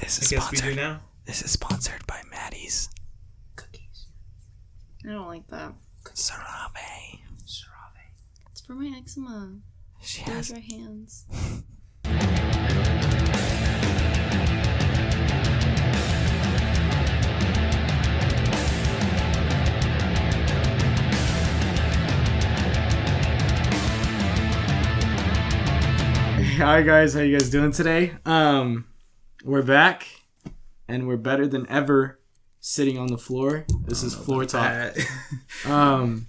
This is sponsored. This is sponsored by Maddie's Cookies. I don't like that. Cerave. It's for my eczema. She Those has are hands. Hi guys, how you guys doing today? We're back, and we're better than ever sitting on the floor. This is floor talk.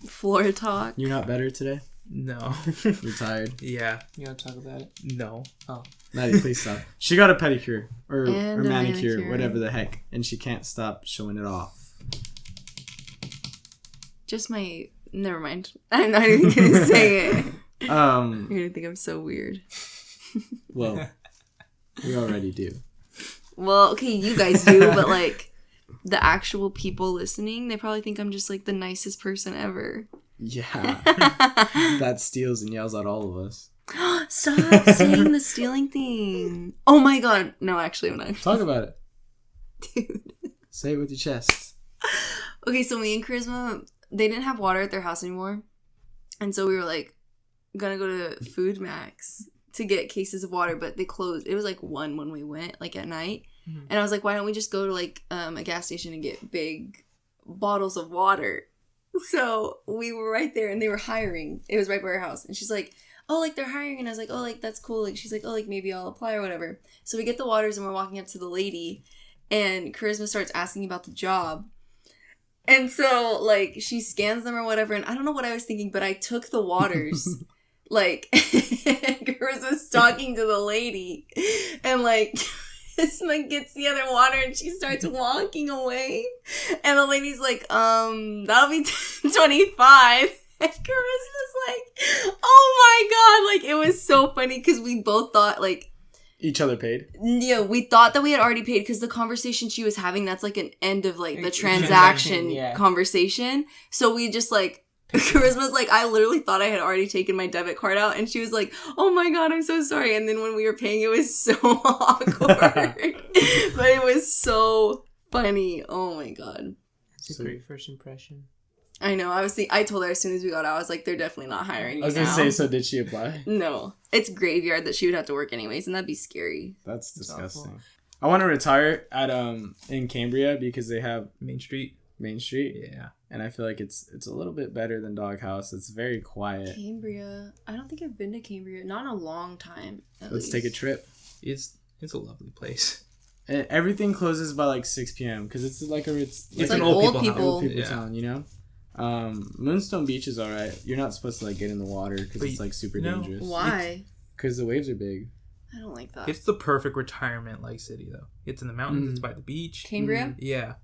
Floor talk. You're not better today? No. You're tired? Yeah. You want to talk about it? No. Oh. Maddie, please stop. She got a pedicure or And a manicure, manicure. whatever the heck, and she can't stop showing it off. Just my... Never mind. I'm not even going to say it. You're Um, going to think I'm so weird. well, we already do. Well, okay, you guys do, but like the actual people listening, they probably think I'm just like the nicest person ever. Yeah. That steals and yells at all of us. Stop saying the stealing thing. Oh my god. No, actually, I'm not. Talk about it. Dude. Say it with your chest. Okay, so me and Charisma, they didn't have water at their house anymore. And so we were like, gonna go to Food Max to get cases of water, but they closed. It was like 1 when we went, like at night. Mm-hmm. And I was like, why don't we just go to like a gas station and get big bottles of water? So we were right there and they were hiring. It was right by our house. And she's like, oh, like they're hiring. And I was like, oh, like that's cool. Like she's like, oh, like maybe I'll apply or whatever. So we get the waters and we're walking up to the lady and Charisma starts asking about the job. And so like she scans them or whatever. And I don't know what I was thinking, but I took the waters. Like, Chris was talking to the lady, and like, Charisma gets the other water, and she starts walking away, and the lady's like, that'll be $25, and Charisma's like, oh my god, like, it was so funny, because we both thought, like, Each other paid? yeah, we thought that we had already paid, because the conversation she was having, that's like an end of, like, the transaction conversation, so we just, like, Charisma's like, I literally thought I had already taken my debit card out, and she was like, oh my god, I'm so sorry. And then when we were paying, it was so awkward. But it was so funny. Oh my god. It's a great first impression. I know. I told her as soon as we got out, I was like, they're definitely not hiring you I was going to say, so did she apply? No. It's graveyard that she would have to work anyways, and that'd be scary. That's disgusting. I want to retire at in Cambria because they have Main Street. Yeah. And I feel like it's a little bit better than Doghouse. It's very quiet. Cambria. I don't think I've been to Cambria. Not in a long time. Let's take a trip. It's a lovely place. And everything closes by like 6 p.m. because it's like an old people town, you know? Moonstone Beach is alright. You're not supposed to like get in the water because it's like super dangerous. Why? Because the waves are big. I don't like that. It's the perfect retirement like city though. It's in the mountains. It's by the beach. Cambria? Yeah.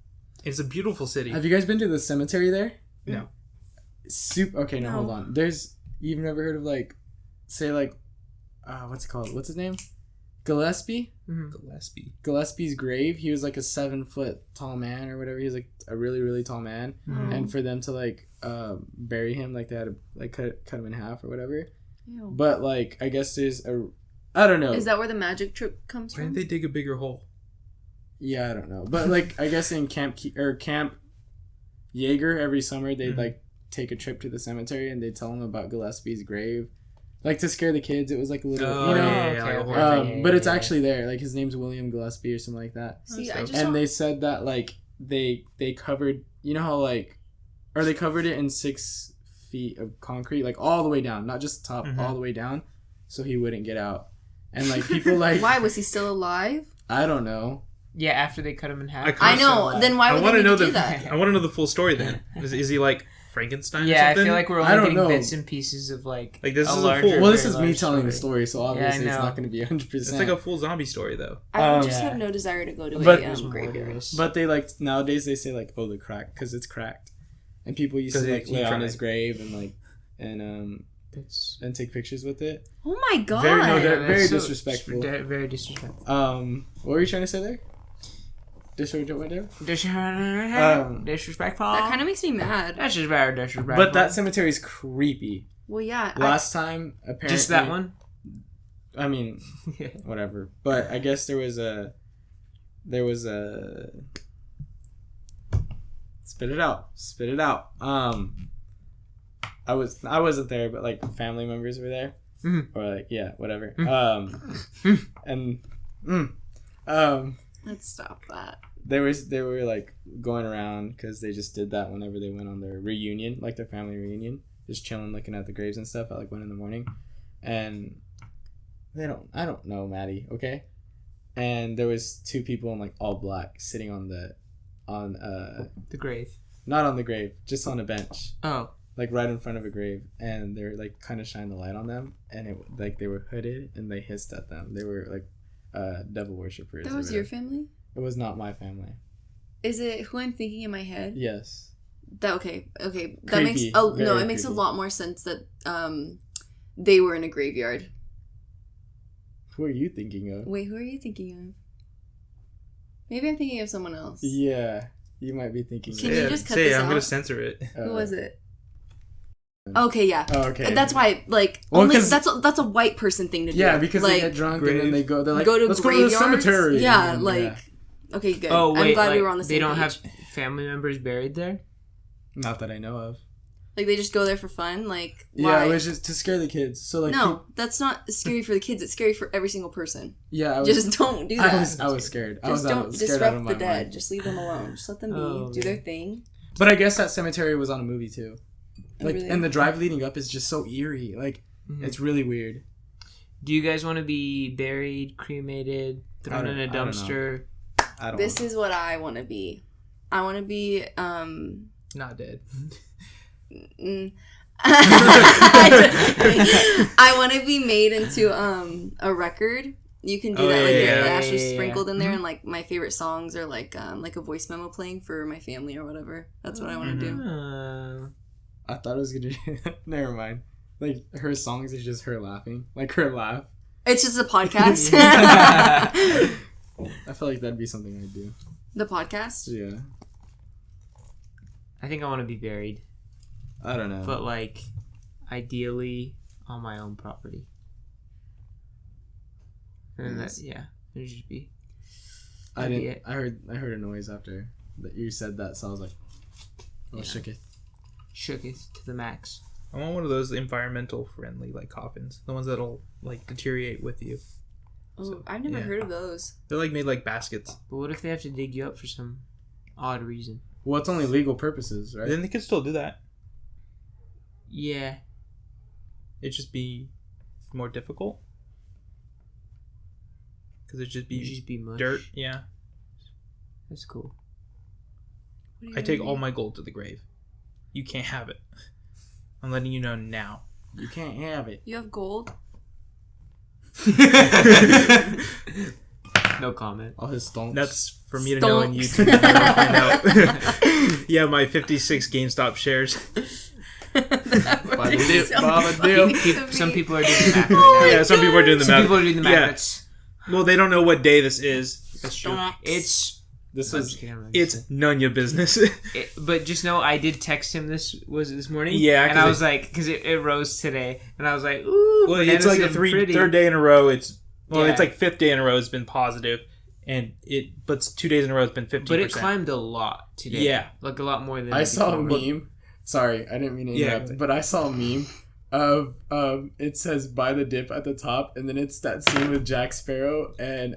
It's a beautiful city. Have you guys been to the cemetery there? No. Okay, no, hold on. You've never heard of like, say like, what's it called? What's his name? Gillespie? Mm-hmm. Gillespie's grave. He was like a 7-foot tall man or whatever. He was like a really, really tall man. Mm-hmm. And for them to like bury him, like they had to like cut him in half or whatever. Ew. But like, I guess I don't know. Is that where the magic trip comes Why from? didn't they dig a bigger hole? Yeah, I don't know. But like, I guess in Camp Jaeger every summer they'd like take a trip to the cemetery and they'd tell them about Gillespie's grave, like to scare the kids. It was like a little, but it's actually there. Like his name's William Gillespie or something like that. See, they said that like they covered, you know how like, or they covered it in 6 feet of concrete, like all the way down, not just top, all the way down, so he wouldn't get out. And like people like, why was he still alive? I don't know. Yeah, after they cut him in half. I know. Then why would they do that? I want to know the full story. Then is he like Frankenstein? Yeah, or something? I feel like we're only getting bits and pieces of like this is a full. Well, this is me telling the story, so obviously it's not going to be 100%. It's like a full zombie story, though. I would just have no desire to go to a graveyard. But they like nowadays they say like, oh, the crack because it's cracked, and people used to like lay on his grave and like and take pictures with it. Oh my god! Very disrespectful. Very disrespectful. What were you trying to say there? Disrespectful. That kind of makes me mad. That's just very disrespectful. But that cemetery's creepy. Well, yeah. Last time, apparently, just that one. I mean, whatever. But I guess there was there was a spit it out. I wasn't there, but like family members were there, or like whatever. Let's stop that. They were like going around because they just did that whenever they went on their reunion, like their family reunion, just chilling, looking at the graves and stuff at like 1 a.m. And I don't know Maddie, okay? And there was 2 people in like all black sitting on the grave. Not on the grave, just on a bench. Oh. Like right in front of a grave, and they're like kind of shining the light on them, and it like they were hooded and they hissed at them. They were like devil worshippers. That was your family? It was not my family. Is it who I'm thinking in my head? Yes. Okay. That Creepy. makes it makes a lot more sense that they were in a graveyard. Who are you thinking of? Wait, who are you thinking of? Maybe I'm thinking of someone else. Yeah, you might be thinking. Can you just cut this out? I'm gonna censor it. Who was it? Okay, yeah. Oh, okay. And that's why, like, Well, only that's a white person thing to do. Yeah, because like, they get drunk and then they go. They're like, let's go to the graveyards. cemetery. Yeah, and, like, okay, good. Oh wait, I'm glad like, we were on the same they don't page. have family members buried there. Not that I know of. Like, they just go there for fun. Like, Yeah, why? it was just to scare the kids. So like, no, that's not scary for the kids. It's scary for every single person. yeah, Just don't do that. I was scared. Just don't scared out of disrupt my the dead. mind. Just leave them alone. Just let them be. Oh, Do their thing. But I guess that cemetery was on a movie too. Like, Really? and the drive leading up is just so eerie. Like, it's really weird. Do you guys want to be buried, cremated, thrown in a dumpster? I don't. This is what I want to be. I want to be Not dead. I want to be made into a record. You can do that, like yeah, the ashes yeah. sprinkled in there, and like my favorite songs are like a voice memo playing for my family or whatever. That's what I want to do. I thought it was gonna. Never mind. Like her songs is just her laughing, like her laugh. It's just a podcast. I feel like that'd be something I'd do. The podcast. Yeah. I think I want to be buried, I don't know. but like, ideally on my own property. And Nice. it'd just be. I that'd be didn't. it. I heard a noise after that you said that, so I was like, "Oh, Yeah. shooketh." Shooketh to the max. I want one of those environmental friendly like coffins, the ones that'll like deteriorate with you. Oh, I've never yeah. heard of those. They're like made like baskets. But what if they have to dig you up for some odd reason? Well, it's only legal purposes, right? Then they could still do that. Yeah. It'd just be more difficult because it'd just It'd be just be mush. dirt. Yeah, That's cool. What do you I take mean? all my gold to the grave. You can't have it. I'm letting you know now. You can't have it. You have gold. No comment. All his stonks. That's for me to know and you to Stonks. find out. Yeah, my 56 GameStop shares. By the dip, by the dip. Some people are doing the math right now. Yeah, some people are doing the Some math. people are doing the math. Yeah. That's Well, they don't know what day this is. That's true. It's This I'm was. just kidding, I'm not It's just none of your business. but just know I did text him this morning. Yeah, and 'cause I was like, because it rose today, and I was like, ooh, Well, it's like the third day in a row. It's Yeah. like 5th day in a row. It's been positive, and but 2 days in a row it's been 50%. But it climbed a lot today. Yeah. like a lot more than I saw a before. meme. Sorry, I didn't mean to Yeah. interrupt, but I saw a meme of it says "buy the dip" at the top, and then it's that scene with Jack Sparrow and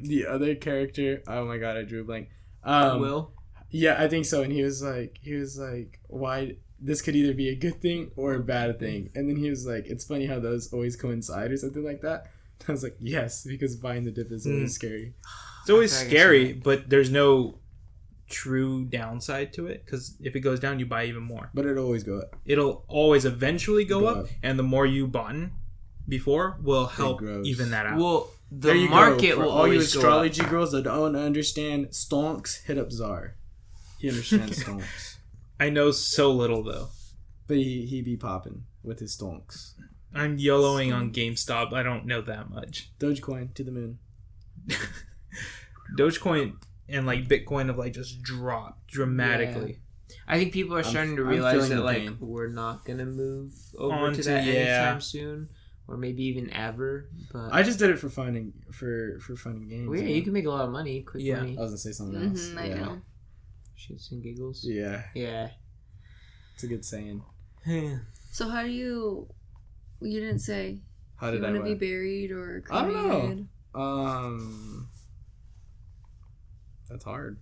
the other character. Oh my god, I drew a blank. Will. Yeah, I think so. And he was like, why this could either be a good thing or a bad thing. And then he was like, it's funny how those always coincide or something like that. I was like, yes, because buying the dip is always scary. It's always I guess scary, you're right. but there's no true downside to it because if it goes down, you buy even more. But it'll always go up. It'll always eventually go Go up, up. and the more you bought before will help grows. even that out. Well, the There you market go. For will all you always go up. astrology girls that don't understand stonks, hit up Czar. He understands stonks. I know so little though. But he be popping with his stonks. I'm YOLOing on GameStop. I don't know that much. Dogecoin to the moon. Dogecoin and like Bitcoin have like just dropped dramatically. I think people are starting to I'm realize feeling that the like pain. we're not gonna move over On to to- that yeah. anytime soon. or maybe even ever. But I just did it for fun and for fun and games. well, yeah, you can make a lot of money, quick money. I was gonna say something else. I know. Shits and giggles. Yeah, Yeah. it's a good saying. So how do you didn't say How if did you I want to be what? buried or I don't cremated? know. That's hard.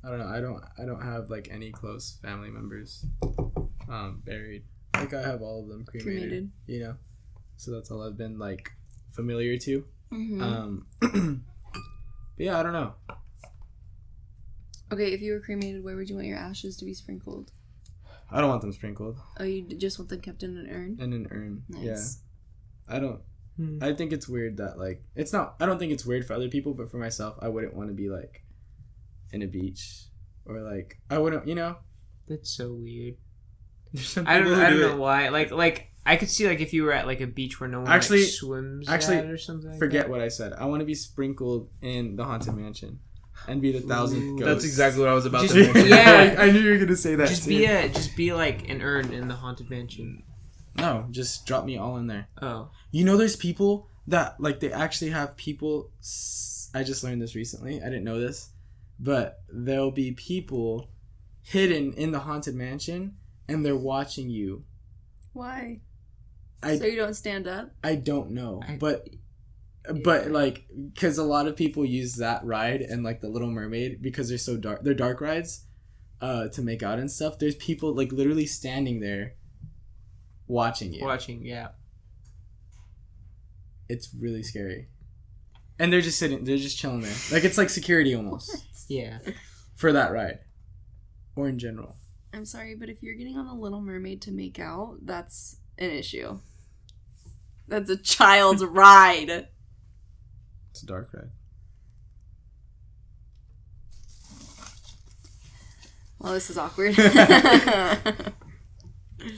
I don't know. I don't have like any close family members buried. Like I have all of them cremated. You know, so that's all I've been like familiar to. Mm-hmm. But yeah, I don't know. Okay, if you were cremated, where would you want your ashes to be sprinkled? I don't want them sprinkled Oh, you just want them kept in an urn? in an urn. Nice. Yeah, I don't. I think it's weird that like it's not. I don't think it's weird for other people, but for myself, I wouldn't want to be like in a beach or like I wouldn't. You know. That's so weird. There's some I people don't who do know why. Like I could see like if you were at like a beach where no one Actually- like, swims at or something. Like Forget that. what I said. I want to be sprinkled in the haunted mansion and be the 1,000th ghost. That's exactly what I was about Just- to mention. yeah. I knew you were gonna say that. Just too. be like an urn in the haunted mansion. No, just drop me all in there. Oh. You know, there's people that like they actually have people. I just learned this recently. I didn't know this, but there'll be people hidden in the haunted mansion, and they're watching you. Why? I So you don't stand up? I don't know, but like because a lot of people use that ride and like the Little Mermaid because they're so dark. They're dark rides, to make out and stuff. There's people like literally standing there, watching you. Yeah. It's really scary. And they're just sitting, they're just chilling there. Like, it's like security almost Yeah. for that ride. Or in general. I'm sorry, but if you're getting on the Little Mermaid to make out, that's an issue. That's a child's ride. It's a dark ride. Well, this is awkward.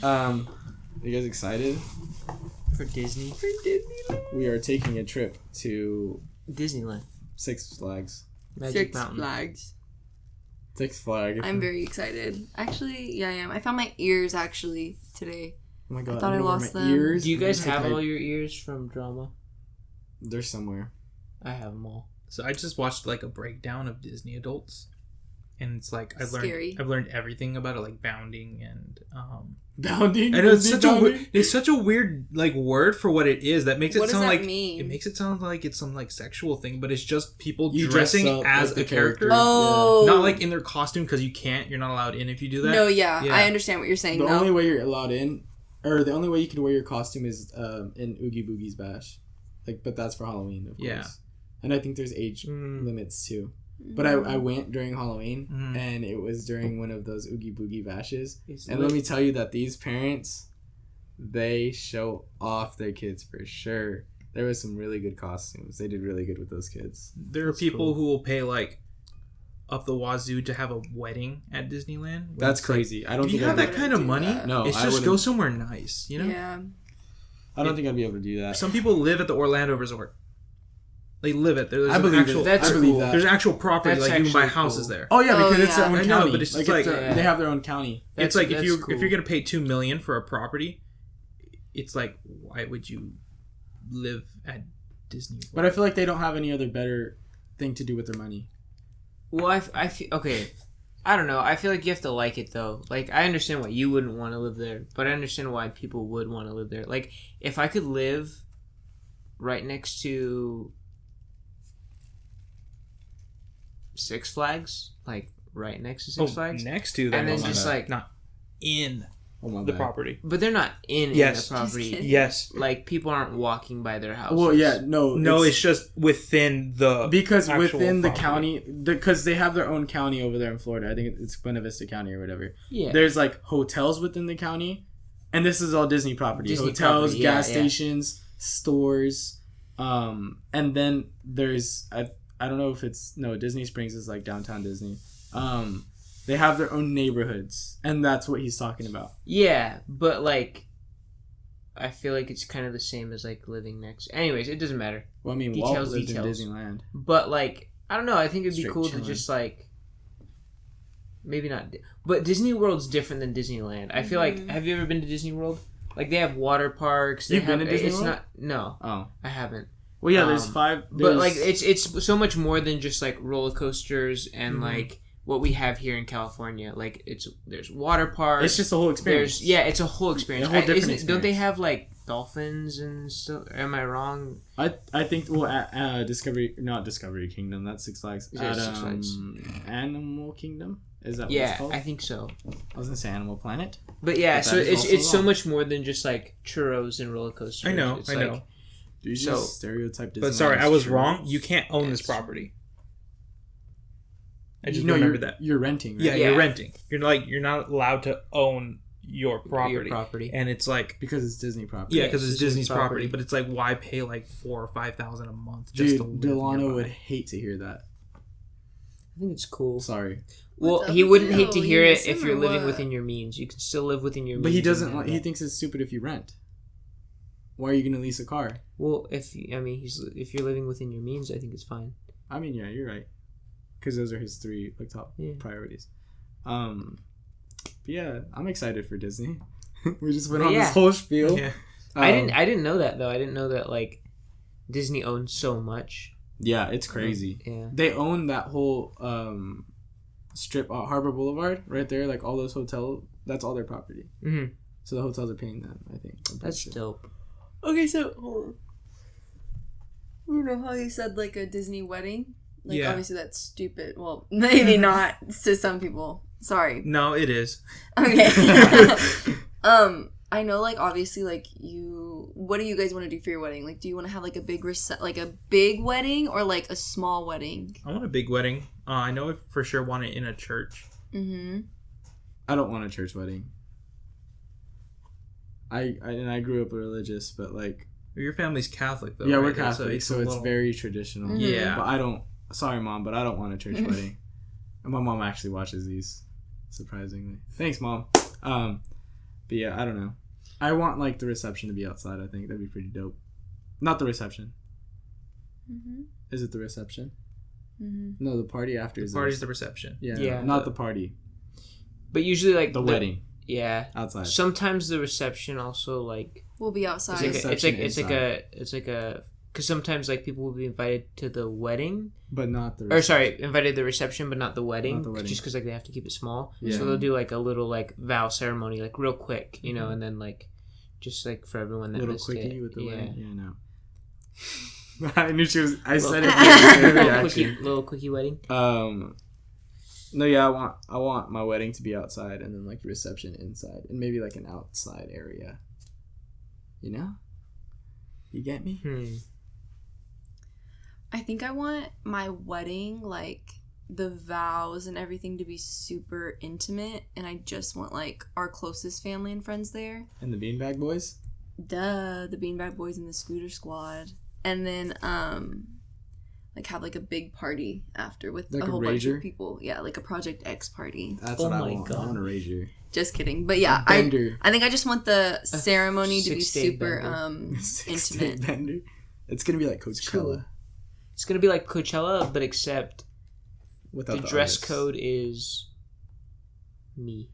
Are you guys excited? For Disney. We are taking a trip to Disneyland. Six Flags. Magic Six Mountain. Flags. Six Flag. I'm very excited. Actually, yeah, I am. I found my ears actually today. Oh my god. I thought I'm I gonna wear lost my them. Ears. Do you guys I'm gonna have take all your ears from drama? They're somewhere. I have them all. So I just watched like a breakdown of Disney adults, and it's like Scary. I've learned everything about it, like bounding and Bounding? I know it's Disney such a bounding? it's such a weird like word for what it is that makes it What does sound that like mean? it makes it sound like it's some like sexual thing, but it's just people You dress dressing up as like the a character. character. Oh. Not like in their costume because you're not allowed in if you do that. No, yeah, Yeah. I understand what you're saying. The No. only way you're allowed in, or the only way you can wear your costume is in Oogie Boogie's Bash. Like, but that's for Halloween, of course. Yeah. And I think there's age limits too. But I went during Halloween, and it was during one of those Oogie Boogie Bashes. And let me tell you that these parents, they show off their kids for sure. There was some really good costumes. They did really good with those kids. There are people who will pay like up the wazoo to have a wedding at Disneyland. when That's it's like, crazy. I don't do think you have I'd that be- kind of do money? that. No, it's I just go wouldn't. somewhere nice, you know. Yeah. I don't think I'd be able to do that. Some people live at the Orlando Resort. They live it. There's I an believe actual. it. That's I believe cool. that. There's actual property. That's Like you can buy actually houses cool. there. Oh yeah, because Oh, it's their yeah. own I know, county. but it's like, just they have their own county. It's like if that's you cool. if you're gonna pay $2 million for a property, it's like why would you live at Disney World? But I feel like they don't have any other better thing to do with their money. Well, I feel okay. I don't know. I feel like you have to like it though. Like I understand why you wouldn't want to live there, but I understand why people would want to live there. Like if I could live right next to Six Flags, like right next to Six Flags, next to that, and then my just bad. like, not in Oh my the bad. property. but they're not in Yes. the property. Just kidding. Yes. Like people aren't walking by their houses. Well, yeah, no. No, it's just within the because actual within the property. county, because they have their own county over there in Florida. I think it's Buena Vista County or whatever. yeah. There's like hotels within the county, and this is all Disney property. Disney Hotels, property, yeah, gas yeah. stations, stores, and then there's I don't know if it's Disney Springs is like downtown Disney. They have their own neighborhoods, and that's what he's talking about. Yeah, but like, I feel like it's kind of the same as like living next. Anyways, it doesn't matter. Well, I mean, Walt Details, lived details. in Disneyland. But like, I don't know. I think it'd be Straight cool chilling. to just like, maybe not. But Disney World's different than Disneyland. I feel like. Have you ever been to Disney World? like they have water parks. You've been to Disney It's World? not. No, Oh, I haven't. well, yeah. There's 5. But like it's so much more than just like roller coasters and like what we have here in California. Like there's water parks. it's just a whole experience. It's a whole experience. A whole different Don't they experience. have like dolphins and stuff? Am I wrong? I think at Discovery Kingdom. That's Six Flags. Is it Six Flags? Animal Kingdom. Is that what it's Yeah, called? I think so. I was gonna say Animal Planet. But yeah, But so that is also it's so wrong. much more than just like churros and roller coasters. I know. It's I like, know. Do you So- just stereotype Disneyland? But sorry, as I was churros? wrong. You can't own this Yes. property. I just No, remember you're, that. You're renting, right? Yeah, Yeah. you're renting. You're not allowed to own your property. Your property. And it's like Because it's Disney property. yeah, because it's it's Disney's Disney's property. property. But it's like why pay like $4,000 or $5,000 a month just Dude, to live Delano nearby? would hate to hear that. I think it's cool. Sorry, Well, What's up he with wouldn't you? hate to You hear it miss if him you're or living what? within your means. You can still live within your means. but he and doesn't. have Like, he that. thinks it's stupid if you rent. Why are you gonna lease a car? Well, if you're living within your means, I think it's fine. I mean, yeah, you're right. Because those are his 3 like top Yeah. priorities. But yeah, I'm excited for Disney. We just went But on yeah. this whole spiel. Yeah. I didn't know that though. I didn't know that like Disney owns so much. Yeah, it's crazy. Yeah. They own that whole strip, Harbor Boulevard, right there. Like all those hotels, that's all their property. Mm-hmm. So the hotels are paying them. I think. I'm pretty That's sure. dope. Okay, so hold on. You know how you said like a Disney wedding? Like Yeah. obviously that's stupid. Well, maybe not to some people. Sorry. No, it is. Okay. I know like obviously like what do you guys want to do for your wedding? Like do you want to have like a big big wedding or like a small wedding? I want a big wedding. I know I for sure want it in a church. Mm-hmm. I don't want a church wedding. I grew up religious, but like Your family's Catholic though. yeah, right? we're Catholic, so a it's little- very traditional. Mhm. Yeah. But I don't. Sorry, Mom, but I don't want a church wedding. And my mom actually watches these, surprisingly. Thanks, Mom. But yeah, I don't know. I want like the reception to be outside. I think that'd be pretty dope. Not the reception. Mm-hmm. Is it the reception? Mm-hmm. No, the party after The is party's the reception. yeah, Yeah. not the party. But usually like The wedding Yeah. outside. Sometimes the reception also like We'll be outside. it's like Reception it's like a because sometimes like people will be invited to the wedding But not the or sorry invited to the reception but not the wedding, Not the wedding. just because like they have to keep it small. Yeah. So they'll do like a little like vow ceremony like real quick, you know, and then like just like for everyone that little missed quickie it. with the yeah. wedding. Yeah, no. I knew she was. I said it. Little for her little, reaction. little quickie wedding. No, yeah, I want my wedding to be outside and then like reception inside and maybe like an outside area. You know? You get me? I think I want my wedding, like the vows and everything to be super intimate, and I just want like our closest family and friends there. And the Beanbag Boys? Duh, the Beanbag Boys and the Scooter Squad. And then like have like a big party after with Like a a whole bunch rager? of people. Yeah, like a Project X party. That's Oh what I my want. God. I want a rager. Just kidding. But yeah, Bender. I think I just want the ceremony to be 6-day super bender. Six-day intimate. bender. It's gonna be like Coachella It's gonna be like Coachella, but except without the dress artists. code is me.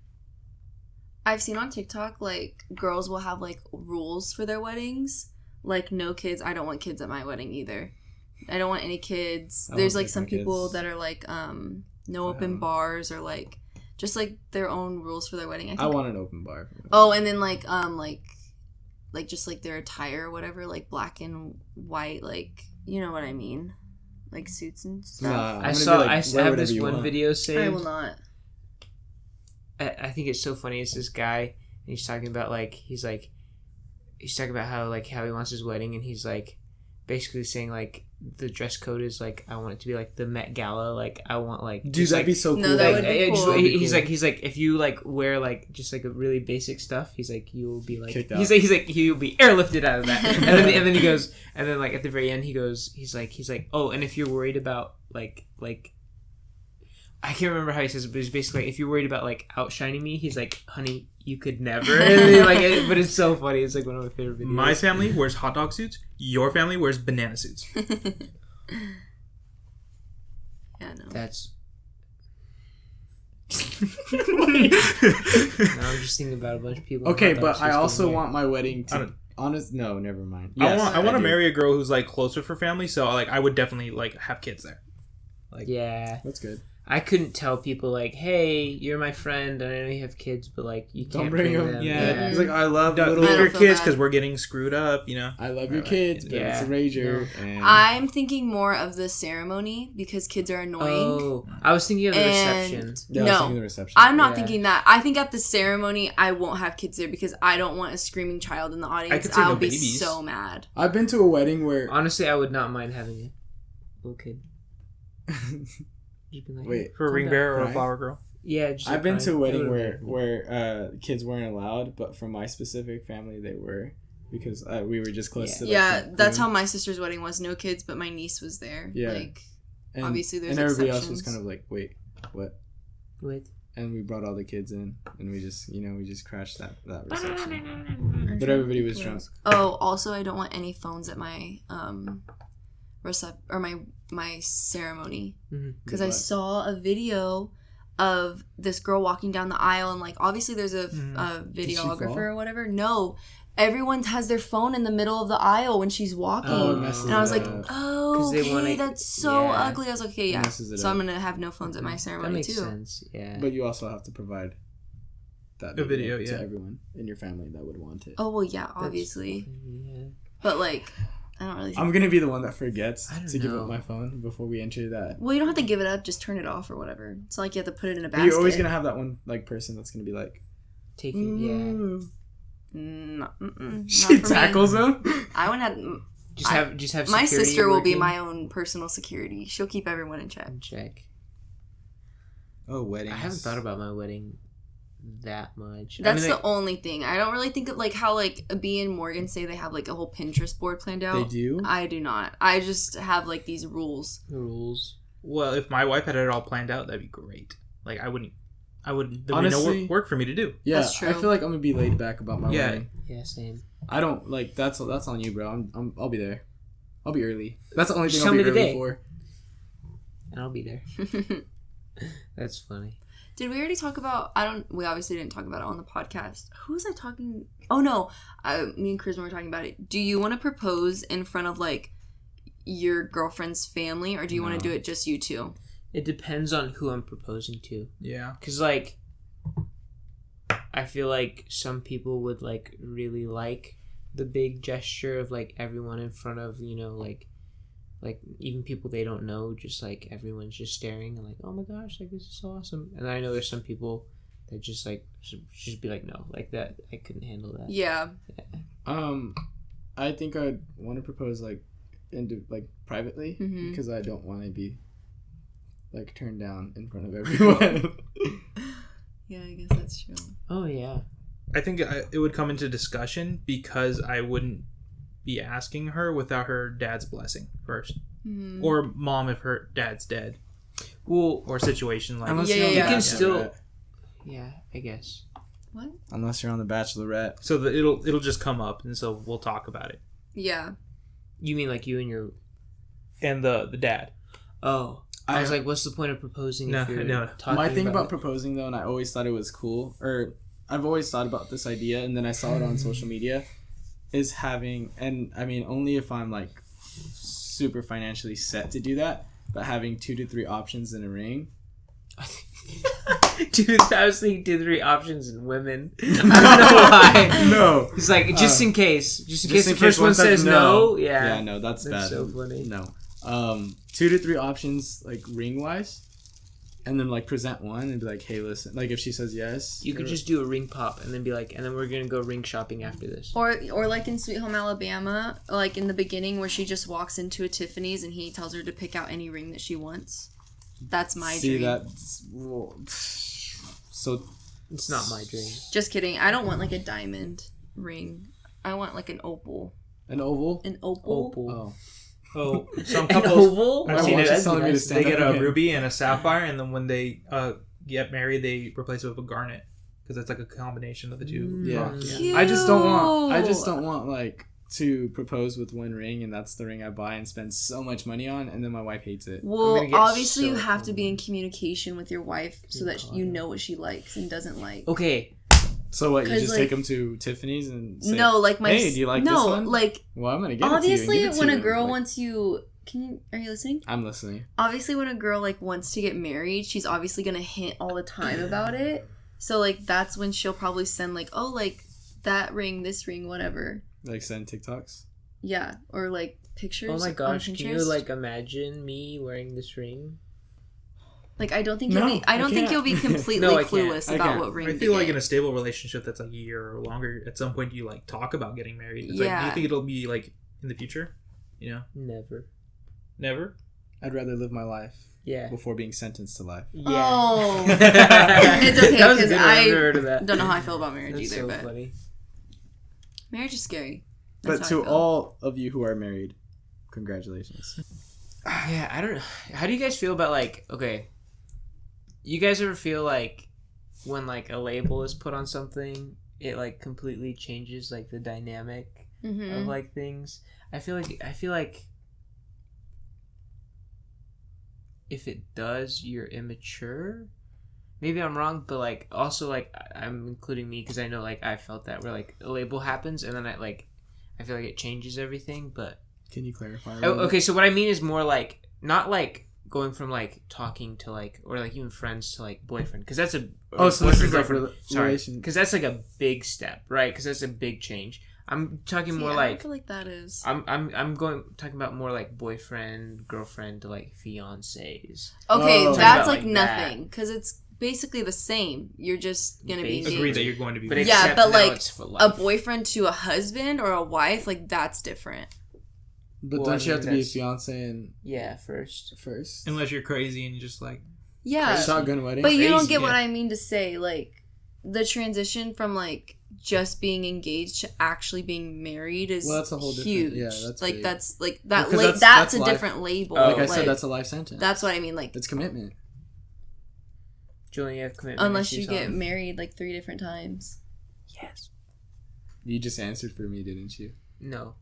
I've seen on TikTok like girls will have like rules for their weddings. Like no kids. I don't want kids at my wedding either. I don't want any kids. I There's won't like take some my people kids. that are like no open bars or like just like their own rules for their wedding. I think. I want an open bar. Oh, and then like just like their attire or whatever, like black and white, like you know what I mean, like suits and stuff. Nah, I'm I gonna saw. be like, I wear have whatever this you one want. video saved. I will not. I think it's so funny. It's this guy, and he's talking about he's talking about how he wants his wedding, and he's like basically saying like the dress code is like I want it to be like the Met Gala, like I want like Dude, just, that'd like, be so cool. No, that like, would be it's- cool. he's like if you like wear like just like a really basic stuff, he's like you'll be like Kicked he's out. like you'll be airlifted out of that, and then he goes, and then like at the very end he's like oh, and if you're worried about like I can't remember how he says it, but it's basically like, if you're worried about like outshining me, he's like, honey, you could never. And then, like, but it's so funny. It's like one of my favorite videos. My family wears hot dog suits. Your family wears banana suits. Yeah, no. That's No, I'm just thinking about a bunch of people. Okay, but I also want my wedding to. No, never mind. Yes, I want to do. marry a girl who's like closer for family, so like I would definitely like have kids there. Like, yeah, that's good. I couldn't tell people like, "Hey, you're my friend, and I know you have kids, but like you can't bring them." Yeah. He's like, I love Don't little. leave your feel kids bad. because we're getting screwed up. You know. I love your kids, but it's a rager. And I'm thinking more of the ceremony because kids are annoying. Oh, I was thinking of the reception. Yeah, I was thinking the reception. I'm not thinking that. I think at the ceremony, I won't have kids there because I don't want a screaming child in the audience. could say I'll no be babies. so mad. I've been to a wedding where. Honestly, I would not mind having a little kid. You'd be like, Wait, For a calm ring down. bearer or a Right? flower girl. Yeah, just I've been to a wedding That where kids weren't allowed, but from my specific family they were because we were just close to. Like, Yeah, the that's groom. how my sister's wedding was. No kids, but my niece was there. Yeah. Like, And, obviously there's and everybody else exceptions. was kind of like, wait, what? Wait. And we brought all the kids in, and we just crashed that reception. But everybody was drunk. Oh, also, I don't want any phones at my my ceremony because I What? saw a video of this girl walking down the aisle and like obviously there's a Did she fall? videographer or whatever. No, everyone has their phone in the middle of the aisle when she's walking. Oh, it messes and I was it like, up. oh, they okay, wanna- that's so yeah. ugly. I was like, okay, It yeah. messes it So up. I'm gonna have no phones at my That ceremony makes too. sense. Yeah. But you also have to provide that A video, to yeah. everyone in your family that would want it. Oh well, yeah, obviously, Yeah. but like, I don't really. I'm gonna be the one that forgets I don't to give know. up my phone before we enter that. Well, you don't have to give it up. Just turn it off or whatever. It's not like you have to put it in a But basket. you're always gonna have that one like person that's gonna be like, Taking. Yeah. Not she for tackles me. him. I wouldn't have. Just have. My security sister will be working. my own personal security. She'll keep everyone in check. Check. Oh, weddings. I haven't thought about my wedding that much. That's I mean, the only thing. I don't really think of like how like B and Morgan say they have like a whole Pinterest board planned out. They do. I do not. I just have like these rules. the rules. Well, if my wife had it all planned out, that'd be great. Like I wouldn't. There'd be Honestly- no work for me to do. Yeah, That's true. I feel like I'm gonna be laid back about my Yeah. wedding. Yeah, same. I don't like that's on you, bro. I'll be there. I'll be early. That's the only Just thing I'll tell be me the early day. for. And I'll be there. That's funny. Did we already talk about? We obviously didn't talk about it on the podcast. Who was I talking? Oh no, me and Charisma were talking about it. Do you want to propose in front of like your girlfriend's family, or do you want to do it just you two? It depends on who I'm proposing to. Yeah. Cause like, I feel like some people would like really like the big gesture of like everyone in front of like even people they don't know, just like everyone's just staring and like, oh my gosh, like this is so awesome. And I know there's some people that just like just be like, no, like that I couldn't handle that. Yeah. I think I'd want to propose like privately because I don't want to be like turned down in front of everyone. Yeah, I guess that's true. Oh yeah. I think it would come into discussion because I wouldn't be asking her without her dad's blessing first, or mom if her dad's dead. Well, Or situation like Unless Yeah, you're on yeah, the yeah. You can still- Bachelorette. yeah, I guess. What? Unless you're on the Bachelorette. so that it'll just come up, and so we'll talk about it. Yeah. You mean like you and your? And the dad. Oh, I was like, what's the point of proposing No, if you're no. talking My thing about it? proposing though, and I always thought it was cool, or I've always thought about this idea, and then I saw it on social media, is having, and I mean only if I'm like super financially set to do that, but having 2 to 3 options in a ring. Dude, I was thinking 2 to 3 options in women. I don't know why. No. It's like just in case the in first case one one says no. Yeah. Yeah, no, that's That's bad. so funny. No. 2 to 3 options like ring wise, and then like present one and be like, hey, listen, like if she says yes, You could just do a ring pop and then be like, and then we're gonna go ring shopping after this. Or like in Sweet Home Alabama, like in the beginning where she just walks into a Tiffany's and he tells her to pick out any ring that she wants. That's my dream. That's so. It's not my dream. Just kidding. I don't want like a diamond ring. I want like an opal. An oval. An opal? Opal. Oh. Oh, some An couples. oval? I've My seen watch it. is telling me to They stand get up a again. ruby and a sapphire, and then when they get married, they replace it with a garnet because it's like a combination of the two. Yeah. rocks. Cute. I just don't want like to propose with one ring, and that's the ring I buy and spend so much money on, and then my wife hates it. Well, obviously you have to be in communication with your wife so that you know what she likes and doesn't like. Okay. So what, you just take them to Tiffany's and say, no, like my... Hey, do you like this one? Like... Well, I'm going to get obviously, it to you. when a girl wants you... Are you listening? I'm listening. Obviously, when a girl, like, wants to get married, she's obviously going to hint all the time about it. So, like, that's when she'll probably send, like, oh, like, that ring, this ring, whatever. Like, send TikToks? Yeah, or, like, pictures. Oh my gosh, can you, like, imagine me wearing this ring? Like, I don't think you'll be completely clueless about what ring to get. I feel like in a stable relationship that's like a year or longer, at some point you like talk about getting married. It's like, do you think it'll be like in the future? You know? Never? I'd rather live my life before being sentenced to life. Yeah. Oh. It's okay, because I don't know how I feel about marriage either. So but funny. Marriage is scary. But to all of you who are married, congratulations. Yeah, I don't know. How do you guys feel about, like, okay, you guys ever feel like when, like, a label is put on something, it, like, completely changes, like, the dynamic of, like, things? I feel like if it does, you're immature. Maybe I'm wrong, but, like, also, like, I'm including me because I know, like, I felt that where, like, a label happens and then I feel like it changes everything, but... Can you clarify? Okay, so what I mean is more, like, not, like, going from, like, talking to, like, or, like, even friends to, like, boyfriend, because that's a... so this is, like, relation... because that's, like, a big step, right? Because that's a big change. I'm talking more like... I feel like that is... I'm talking about more, like, boyfriend, girlfriend to, like, fiancés. Okay, that's, like, nothing, because it's basically the same. You're just going to be engaged. Agree that you're going to be... But yeah, but, like, a boyfriend to a husband or a wife, like, that's different. But don't you have to be a fiance and... Yeah, first. Unless you're crazy and you just, like... Yeah. Shotgun wedding. But you don't get what I mean to say. Like, the transition from, like, just being engaged to actually being married is that's a whole huge. Yeah, that's like big. That's like that. That's a life. different label. Like I said, that's a life sentence. That's what I mean. Like, it's commitment. Julian, you have commitment. Unless you get married like 3 different times. Yes. You just answered for me, didn't you? No.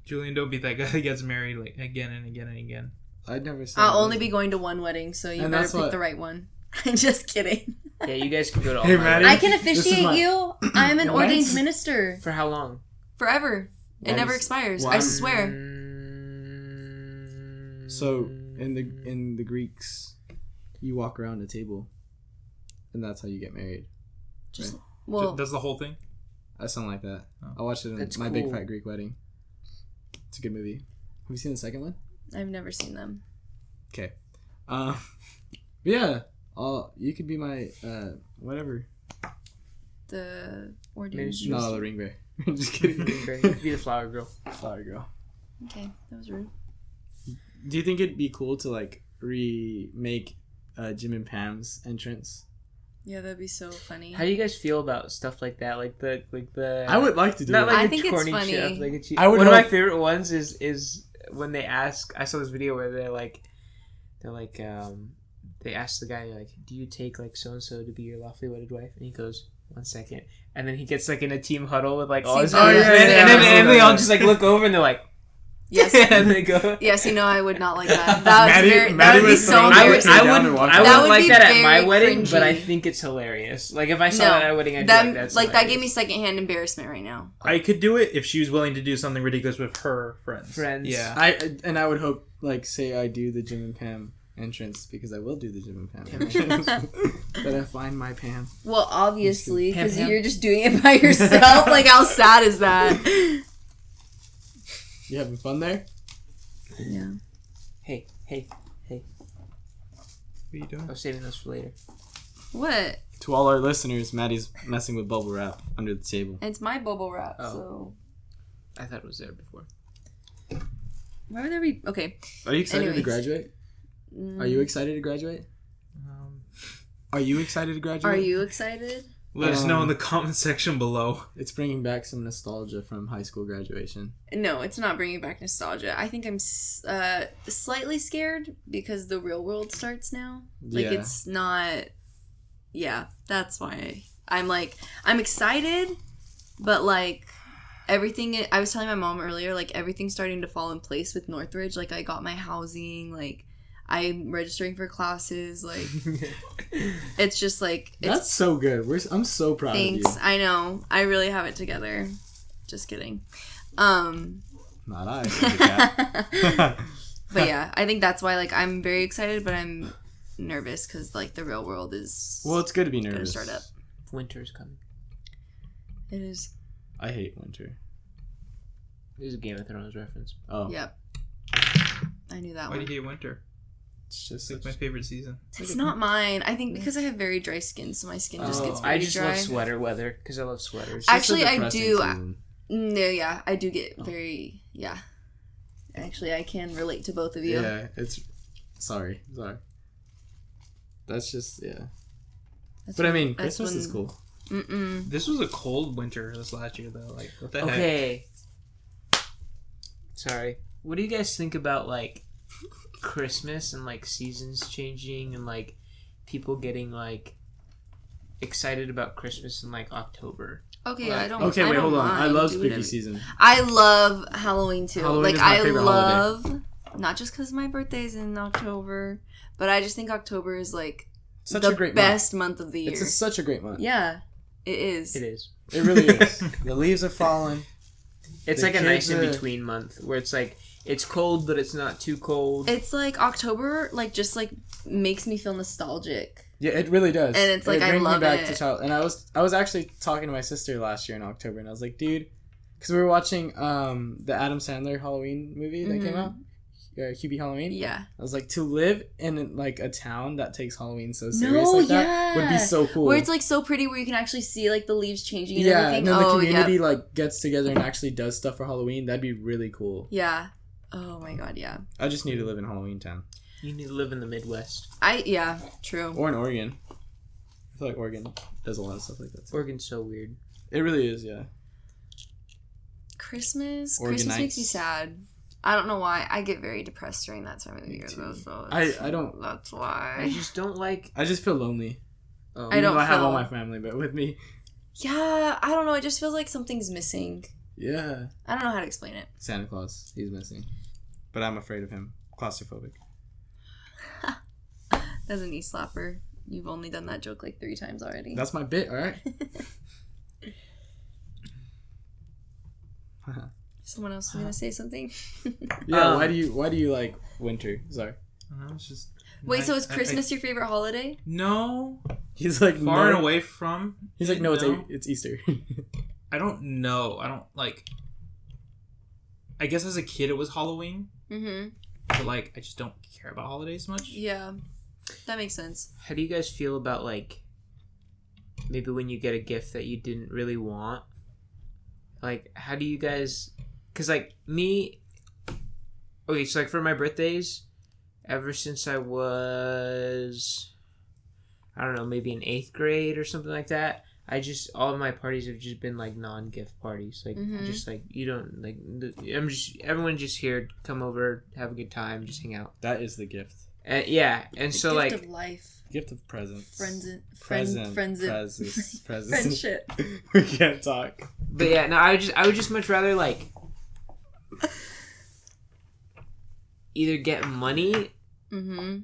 Julian, don't be that guy that gets married like again and again and again. I'd never say. I'll only be going to one wedding, so you better pick the right one. I'm just kidding. Yeah, you guys can go to all Hey, my Maddie, I can officiate you. I'm an ordained minister. For how long? Forever. It never expires. I swear. So in the Greeks, you walk around a table, and that's how you get married. Just right? well, that's the whole thing. Something like that. Oh. I watched it in My Big Fat Greek Wedding. It's a good movie. Have you seen the second one? I've never seen them. Okay. Yeah. You could be my whatever. The ordained. No, the ring bearer. I'm just kidding. Be the flower girl. Flower girl. Okay, that was rude. Do you think it'd be cool to like remake Jim and Pam's entrance? Yeah, that'd be so funny. How do you guys feel about stuff like that? Like the. I would like to do. Not it. Like I think it's funny. Chef, like one of my favorite ones is when they ask. I saw this video where they ask the guy like, "Do you take like so and so to be your lawfully wedded wife?" And he goes, "1 second," and then he gets like in a team huddle with like all his friends, and they all just like look over and they're like. Yes. And they go. Yes, I would not like that. That would be so embarrassing. I wouldn't like that at my wedding, cringy. but I think it's hilarious. Like if I saw that at my wedding, I'd be like, that's like hilarious. that gave me secondhand embarrassment right now. I could do it if she was willing to do something ridiculous with her friends. Yeah. I would hope like say I do the Jim and Pam entrance because I will do the Jim and Pam entrance. But I find my Pam. Well, obviously, because you're just doing it by yourself. Like how sad is that? You having fun there? Yeah. Hey. What are you doing? I was saving those for later. What? To all our listeners, Maddie's messing with bubble wrap under the table. It's my bubble wrap, Oh. so. I thought it was there before. Why would there be? Okay. Are you excited to graduate? Are you excited to graduate? Are you excited to graduate? Are you excited? Let us know in the comment section below. It's bringing back some nostalgia from high school graduation. No, it's not bringing back nostalgia. I think I'm slightly scared because the real world starts now. Like, it's not... Yeah, that's why I'm excited, but, like, everything. I was telling my mom earlier, like everything's starting to fall in place with Northridge. Like I got my housing. Like I'm registering for classes. Like it's just like That's so good. I'm so proud thanks. of you. I know. I really have it together. Just kidding. Not I. But yeah, I think that's why like I'm very excited, but I'm nervous because like the real world is. Well, it's good to be gonna nervous. start up. Winter's coming. It is. I hate winter. This is a Game of Thrones reference. Oh. Yep. I knew that Why one. do you hate winter? It's just It's like my favorite season. It's not mine. I think because I have very dry skin, so my skin just gets very I just dry. love sweater weather because I love sweaters. Actually, I depressing do. season. No, yeah, I do get very yeah. Actually, I can relate to both of you. Yeah, it's sorry. That's just That's but I when- mean, that's Christmas is when- cool. Mm-mm. This was a cold winter this last year, though. Like, what the heck? Okay. Sorry. What do you guys think about like Christmas and like seasons changing and like people getting like excited about Christmas in like October? Okay, Like- I don't. Okay, I wait, don't hold on. I mind love doing spooky it. season. I love Halloween too. Halloween like is my I favorite love, not just because my birthday's in October, but I just think October is like Such the a great best month of the year. It's such a great month. Yeah, it is. It is. It really is. The leaves are falling. It's The like a nice kids are- in between month where it's like it's cold but it's not too cold. It's like October, like just like makes me feel nostalgic. Yeah, it really does. And it's like, I brings love me back it. to child. And I was actually talking to my sister last year in October, and I was like, dude, because we were watching the Adam Sandler Halloween movie that came out, Hubie Halloween. Yeah. I was like, to live in like a town that takes Halloween so serious No, like that would be yeah. so cool. Where it's like so pretty, where you can actually see like the leaves changing and yeah, everything. and then the Oh, community yeah. like gets together and actually does stuff for Halloween. That'd be really cool. Yeah. Oh my god, yeah. I just need to live in Halloween town You need to live in the Midwest. Yeah, true. or in Oregon. I feel like Oregon does a lot of stuff like that too. Oregon's so weird. It really is, yeah. Christmas Oregon makes me nights. sad. I don't know why. I get very depressed during that time of the Me year too. though, so I don't. that's I why. just don't like. I just feel lonely. Oh, I Even don't though I have all feel- my family, but with me, Yeah, I don't know. It just feels like something's missing. yeah. I don't know how to explain it. Santa Claus, he's missing, but I'm afraid of him. Claustrophobic. That's a knee slapper. You've only done that joke like 3 times already. That's my bit. All right. Someone else is gonna say something. Yeah. Um, Why do you like winter? Sorry. I don't know, it's just. Wait, so is I- Christmas your favorite holiday? No. He's like Far no. and away from. He's like no, No. it's Easter. I don't know. I don't like. I guess as a kid it was Halloween, Mm-hmm. but like I just don't care about holidays much. Yeah, that makes sense. How do you guys feel about like maybe when you get a gift that you didn't really want? Like, how do you guys? Because like me, okay, so like for my birthdays, ever since I was, I don't know, maybe in 8th grade or something like that. All of my parties have just been like non-gift parties. Like, just like, you don't, like, everyone just here, come over, have a good time, just hang out. That is the gift. Yeah, and The so gift like, of life, Gift of presents. friendship. We can't talk. but yeah, no, I would just much rather like either get money, Mm-hmm.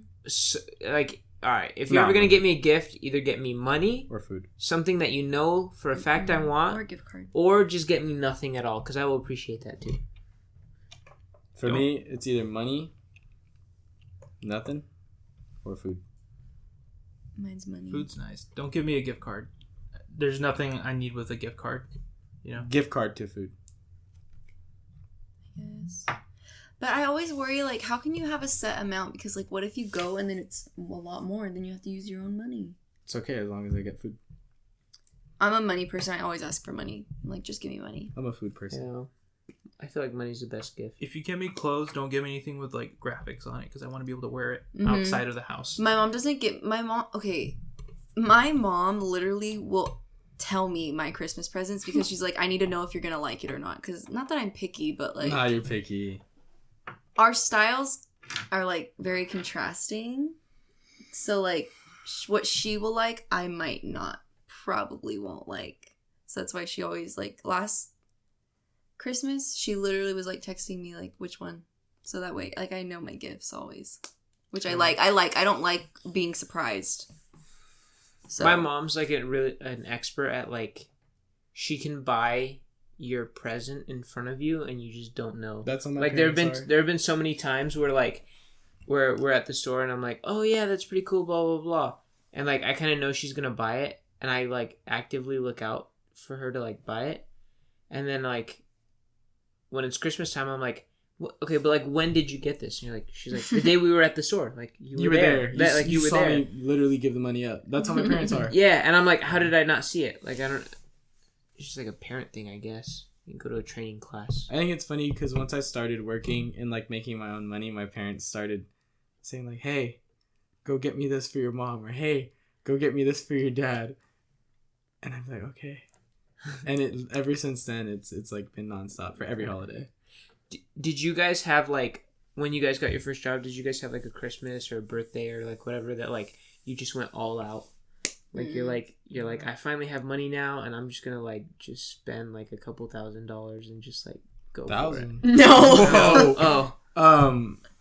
like, all right, if you're ever gonna get me a gift, either get me money, Or food. something that you know for a fact I Or a want, gift card. or just get me nothing at all, because I will appreciate that too. For me, it's either money, nothing, or food. Mine's money. Food's nice. Don't give me a gift card. There's nothing I need with a gift card. You know. Gift card to food. Yes. But I always worry, like, how can you have a set amount? Because, like, what if you go and then it's a lot more and then you have to use your own money? It's okay as long as I get food. I'm a money person. I always ask for money. I'm like, just give me money. I'm a food person. Yeah, I feel like money's the best gift. If you get me clothes, don't give me anything with like graphics on it because I want to be able to wear it Mhm. outside of the house. My mom doesn't get... Okay. My mom literally will tell me my Christmas presents because she's like, I need to know if you're going to like it or not. Because not that I'm picky, but, like... Nah, you're picky. Our styles are like very contrasting, so like what she will like I might not, probably won't like, so that's why she always like Christmas, she literally was like texting me like which one, so that way like I know my gifts always, which I like. I don't like being surprised. So My mom's like an expert at like, she can buy your present in front of you and you just don't know. That's on my like there have been so many times where like we're at the store and I'm like, oh yeah, that's pretty cool, blah blah blah, and like I kind of know she's gonna buy it and I like actively look out for her to like buy it, and then like when it's Christmas time I'm like, okay, but like when did you get this? And you're like, she's like, the day we were at the store. Like you were there. You were saw there. me literally give the money up. That's how my parents are. Yeah, and I'm like, how did I not see it? Like I don't. It's just like a parent thing, I guess. You can go to a training class. I think it's funny because once I started working and like making my own money, my parents started saying like, "Hey, go get me this for your mom," or "Hey, go get me this for your dad," and I'm like, "Okay." And ever since then, it's like been nonstop for every holiday. Did you guys have like, when you guys got your first job? Did you guys have like a Christmas or a birthday or like whatever that like you just went all out? Like you're like I finally have money now and I'm just gonna like just spend like a couple $1,000s and just like go for it. No.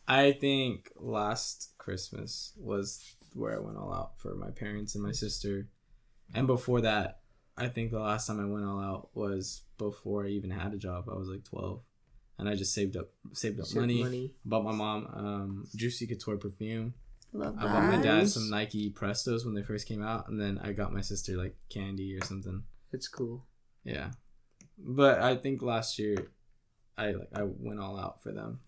I think last Christmas was where I went all out for my parents and my sister, and before that, I think the last time I went all out was before I even had a job. I was like 12, and I just saved up money. Bought my mom Juicy Couture perfume. Love that. I bought my dad some Nike Prestos when they first came out, and then I got my sister like candy or something. That's cool. Yeah, but I think last year I went all out for them.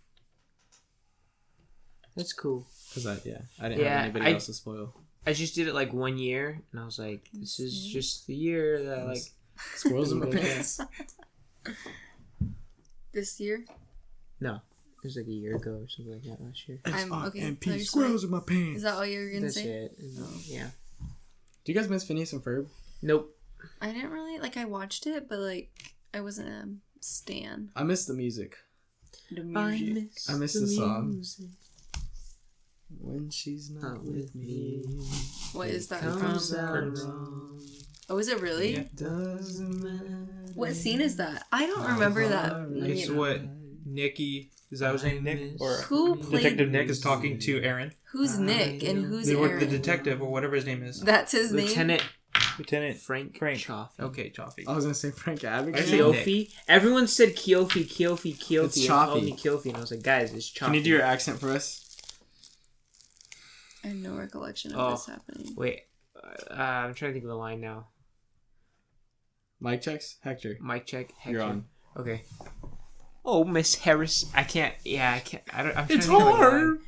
That's cool. Cause I didn't have anybody else to spoil. I just did it like 1 year, and I was like, this is just the year that I like squirrels in my pants. This year? No. It was like a year ago or something like that last year. MP squirrels in my pants. Is that all you were gonna say? That's it. Oh. Yeah. Do you guys miss Phineas and Ferb? Nope. I didn't really like. I watched it, but like I wasn't a stan. I miss the music. The music. I miss the song. When she's not with me. What is that comes from? out wrong. Oh, is it really? It doesn't matter. What scene is that? I don't remember that. It's what Nicky, is that his name, Nick? Or Who played Detective Nick is talking to Aaron. Who's Nick and who's The Aaron? detective or whatever his name is. That's his name. Lieutenant Frank Chaffee. Okay, Chaffee. I was gonna say Frank Abigail. Keofi. Everyone said Keofi. It's And called me Keofi, and I was like, guys, it's Chaffee. Can you do your accent for us? I have no recollection of this happening. Wait, I'm trying to think of the line now. Mic checks, Hector. Mic check. Hector. You're on. Okay. Oh, Miss Harris. I can't. Yeah, I can't. I'm It's trying to think of the line. hard.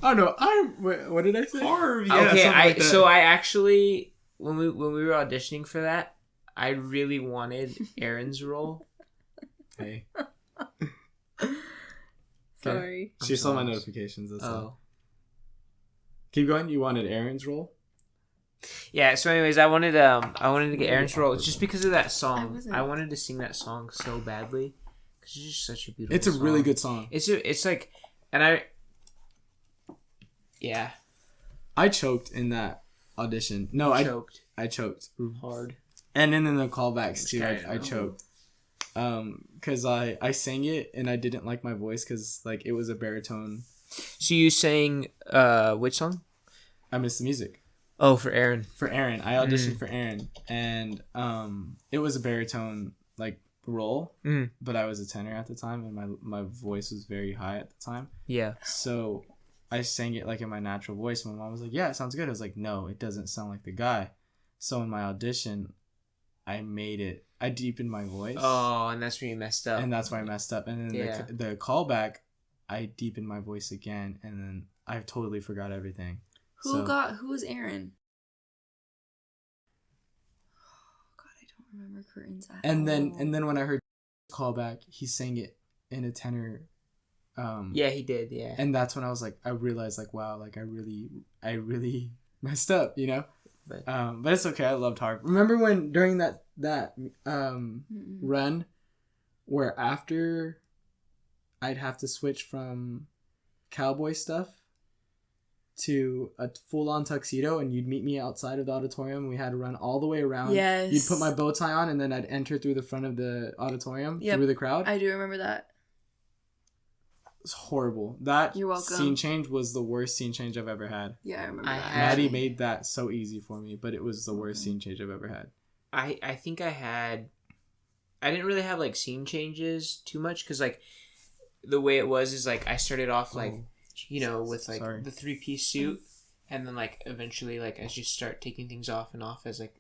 Oh no, what did I say? Harv, yeah, Okay, like that. so I actually when we were auditioning for that, I really wanted Aaron's role. Hey. Sorry. She saw my notifications. That's all. Oh. Keep going. You wanted Aaron's role? Yeah, so anyways, I wanted to get Aaron's role just because of that song. wasn't- I wanted to sing that song so badly cuz it's just such a beautiful It's a song. really good song. It's like, and I I choked in that audition. No, I choked hard. and then in the callbacks too. Okay, I choked. Cuz I sang it and I didn't like my voice cuz like it was a baritone. So you sang which song? I missed the music. Oh, for Aaron. For Aaron. I auditioned for Aaron and it was a baritone like role, but I was a tenor at the time and my voice was very high at the time. Yeah. So I sang it like in my natural voice. My mom was like, "Yeah, it sounds good." I was like, "No, it doesn't sound like the guy." So in my audition, I deepened my voice. Oh, and that's where you messed up. And that's why I messed up. And then the callback, I deepened my voice again, and then I totally forgot everything. Who was Aaron? Oh God, I don't remember curtains at And all. then when I heard callback, he sang it in a tenor. Yeah, he did. Yeah. And that's when I was like, I realized like, wow, like I really messed up, you know. But it's okay. I loved Harv. Remember when during that run, where after I'd have to switch from cowboy stuff, to a full-on tuxedo, and you'd meet me outside of the auditorium. We had to run all the way around. Yes. You'd put my bow tie on, and then I'd enter through the front of the auditorium, through the crowd. I do remember that. It's horrible. That You're welcome. scene change was the worst scene change I've ever had. Yeah, I remember that. Maddie made that so easy for me, but it was the worst scene change I've ever had. I think I didn't really have like scene changes too much because like the way it was is like I started off like with like the 3-piece suit, and then like eventually like I just start taking things off and off as like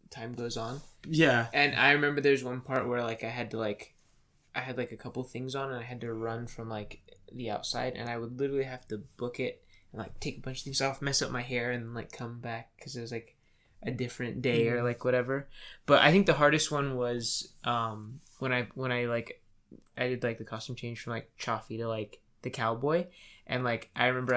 time goes on. Yeah. And I remember there's one part where like I had a couple things on and I had to run from like the outside, and I would literally have to book it and like take a bunch of things off, mess up my hair, and like come back because it was like a different day or like whatever. But I think the hardest one was when I like I did like the costume change from like Chaffee to like the cowboy, and like I remember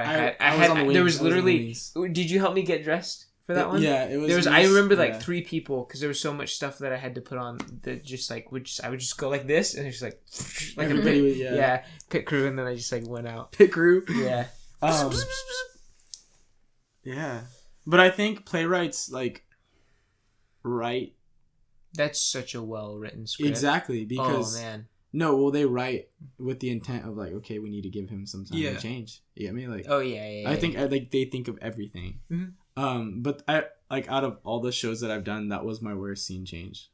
there was literally. Did you help me get dressed for that one? Yeah, it was. I remember like 3 people because there was so much stuff that I had to put on that just like I would just go like this, and it's like everybody was pit crew, and then I just like went out pit crew. Yeah. Yeah, but I think playwrights like write. That's such a well-written script. Exactly, because they write with the intent of like, okay, we need to give him some time to change. You get me? Like, I think like they think of everything. Mm-hmm. But I like out of all the shows that I've done, that was my worst scene change.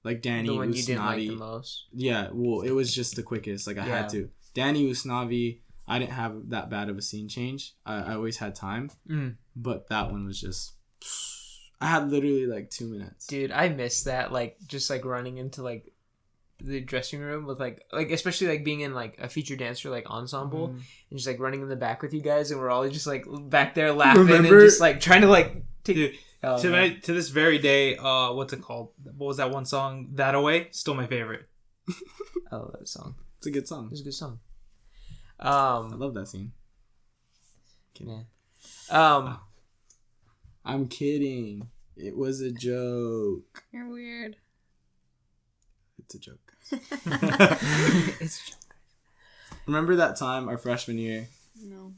Like Danny the one Usnavi, you didn't like the most. Yeah, well, it was just the quickest. Like I had to. Danny Usnavi, I didn't have that bad of a scene change. I always had time, but that one was just. I had literally like 2 minutes. Dude, I miss that. Like just like running into like the dressing room with like especially like being in like a feature dancer like ensemble and just like running in the back with you guys, and we're all just like back there laughing and just like trying to like take. Dude, to this very day, what's it called? What was that one song? That Away? Still my favorite. I love that song. It's a good song. It's a good song. I love that scene. Yeah. I'm kidding. It was a joke. You're weird. It's a joke. It's a joke. Remember that time our freshman year? No.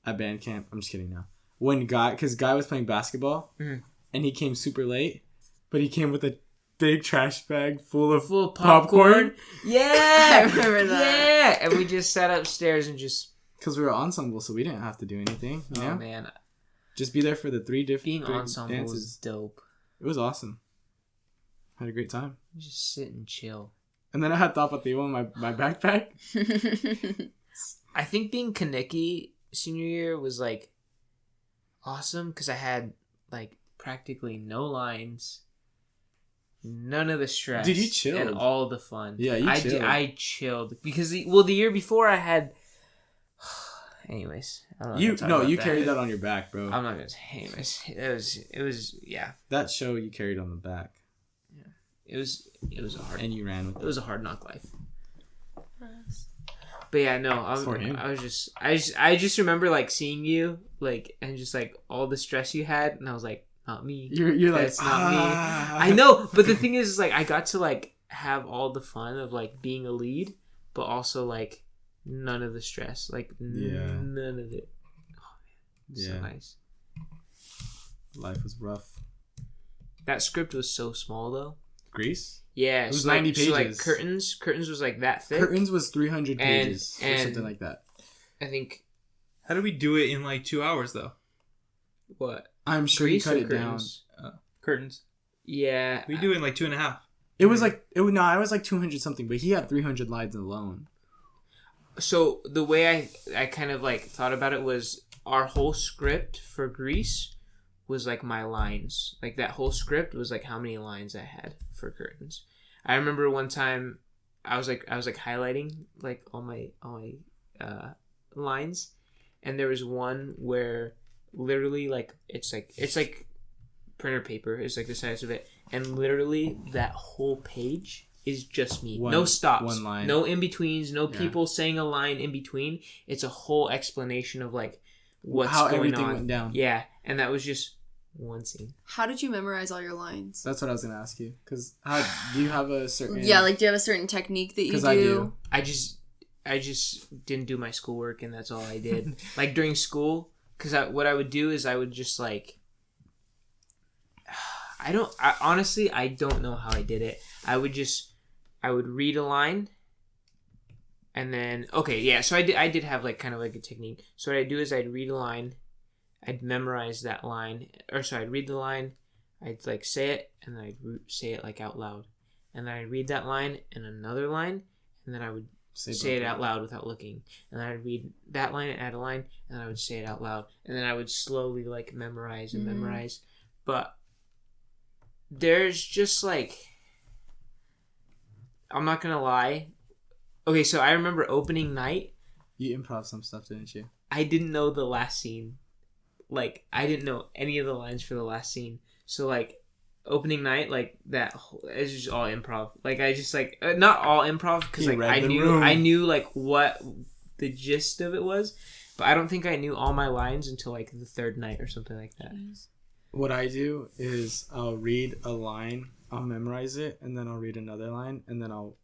At band camp? I'm just kidding now. When Guy was playing basketball, and he came super late, but he came with a big trash bag full of popcorn. Yeah, I remember that. Yeah, and we just sat upstairs and just because we were ensemble, so we didn't have to do anything. You know? Man, just be there for the 3 different being ensemble dances. Was dope. It was awesome. Had a great time. Just sit and chill. And then I had Tapatio in my backpack. I think being Kaneki senior year was like awesome because I had like practically no lines, none of the stress. Dude, you chilled. And all the fun. Yeah, you chilled. I chilled because the year before I had. Anyways, you carried that on your back, bro. I'm not gonna. Anyways, it was That show you carried on the back. Yeah, it was a hard. And you ran with it. It was a hard knock life. But yeah, no, I just remember like seeing you like and just like all the stress you had, and I was like, not me. You're like, that's not me. I know, but the thing is like I got to like have all the fun of like being a lead, but also like. None of the stress, like none of it. Oh man, so nice. Life was rough. That script was so small though. Grease? Yeah, it was 90 pages. So like curtains was like that thick. Curtains was 300 pages or something like that. I think. How did we do it in like 2 hours though? What? I'm sure you cut it curtains? Down. Curtains. Yeah, we do it in like 2.5. It was like I was like 200 something, but he had 300 lines alone. So the way I kind of like thought about it was our whole script for Grease was like my lines. Like that whole script was like how many lines I had for curtains. I remember one time I was like highlighting like all my lines, and there was one where literally like it's like printer paper is like the size of it, and literally that whole page is just me. No stops. One line. No in-betweens. No people saying a line in between. It's a whole explanation of like what's how going everything on. Went down. Yeah, and that was just one scene. How did you memorize all your lines? That's what I was gonna ask you. Because do you have a certain? Yeah, like do you have a certain technique that you do? I just didn't do my schoolwork, and that's all I did. Like during school, because what I would do is I would just like, honestly, I don't know how I did it. I would read a line, and then so I did have like kind of like a technique. So what I'd do is I'd read a line, I'd memorize that line, I'd read the line, I'd like say it, and then I'd say it like out loud, and then I'd read that line and another line, and then I would say it out loud without looking, and then I'd read that line and add a line, and then I would say it out loud, and then I would slowly like memorize and memorize. But there's just like, I'm not gonna lie. Okay, so I remember opening night. You improv some stuff, didn't you? I didn't know the last scene. Like, I didn't know any of the lines for the last scene. So like, opening night, like that, it's just all improv. Like I just like not all improv because like I knew like what the gist of it was, but I don't think I knew all my lines until like the third night or something like that. What I do is I'll read a line, I'll memorize it, and then I'll read another line, and then I'll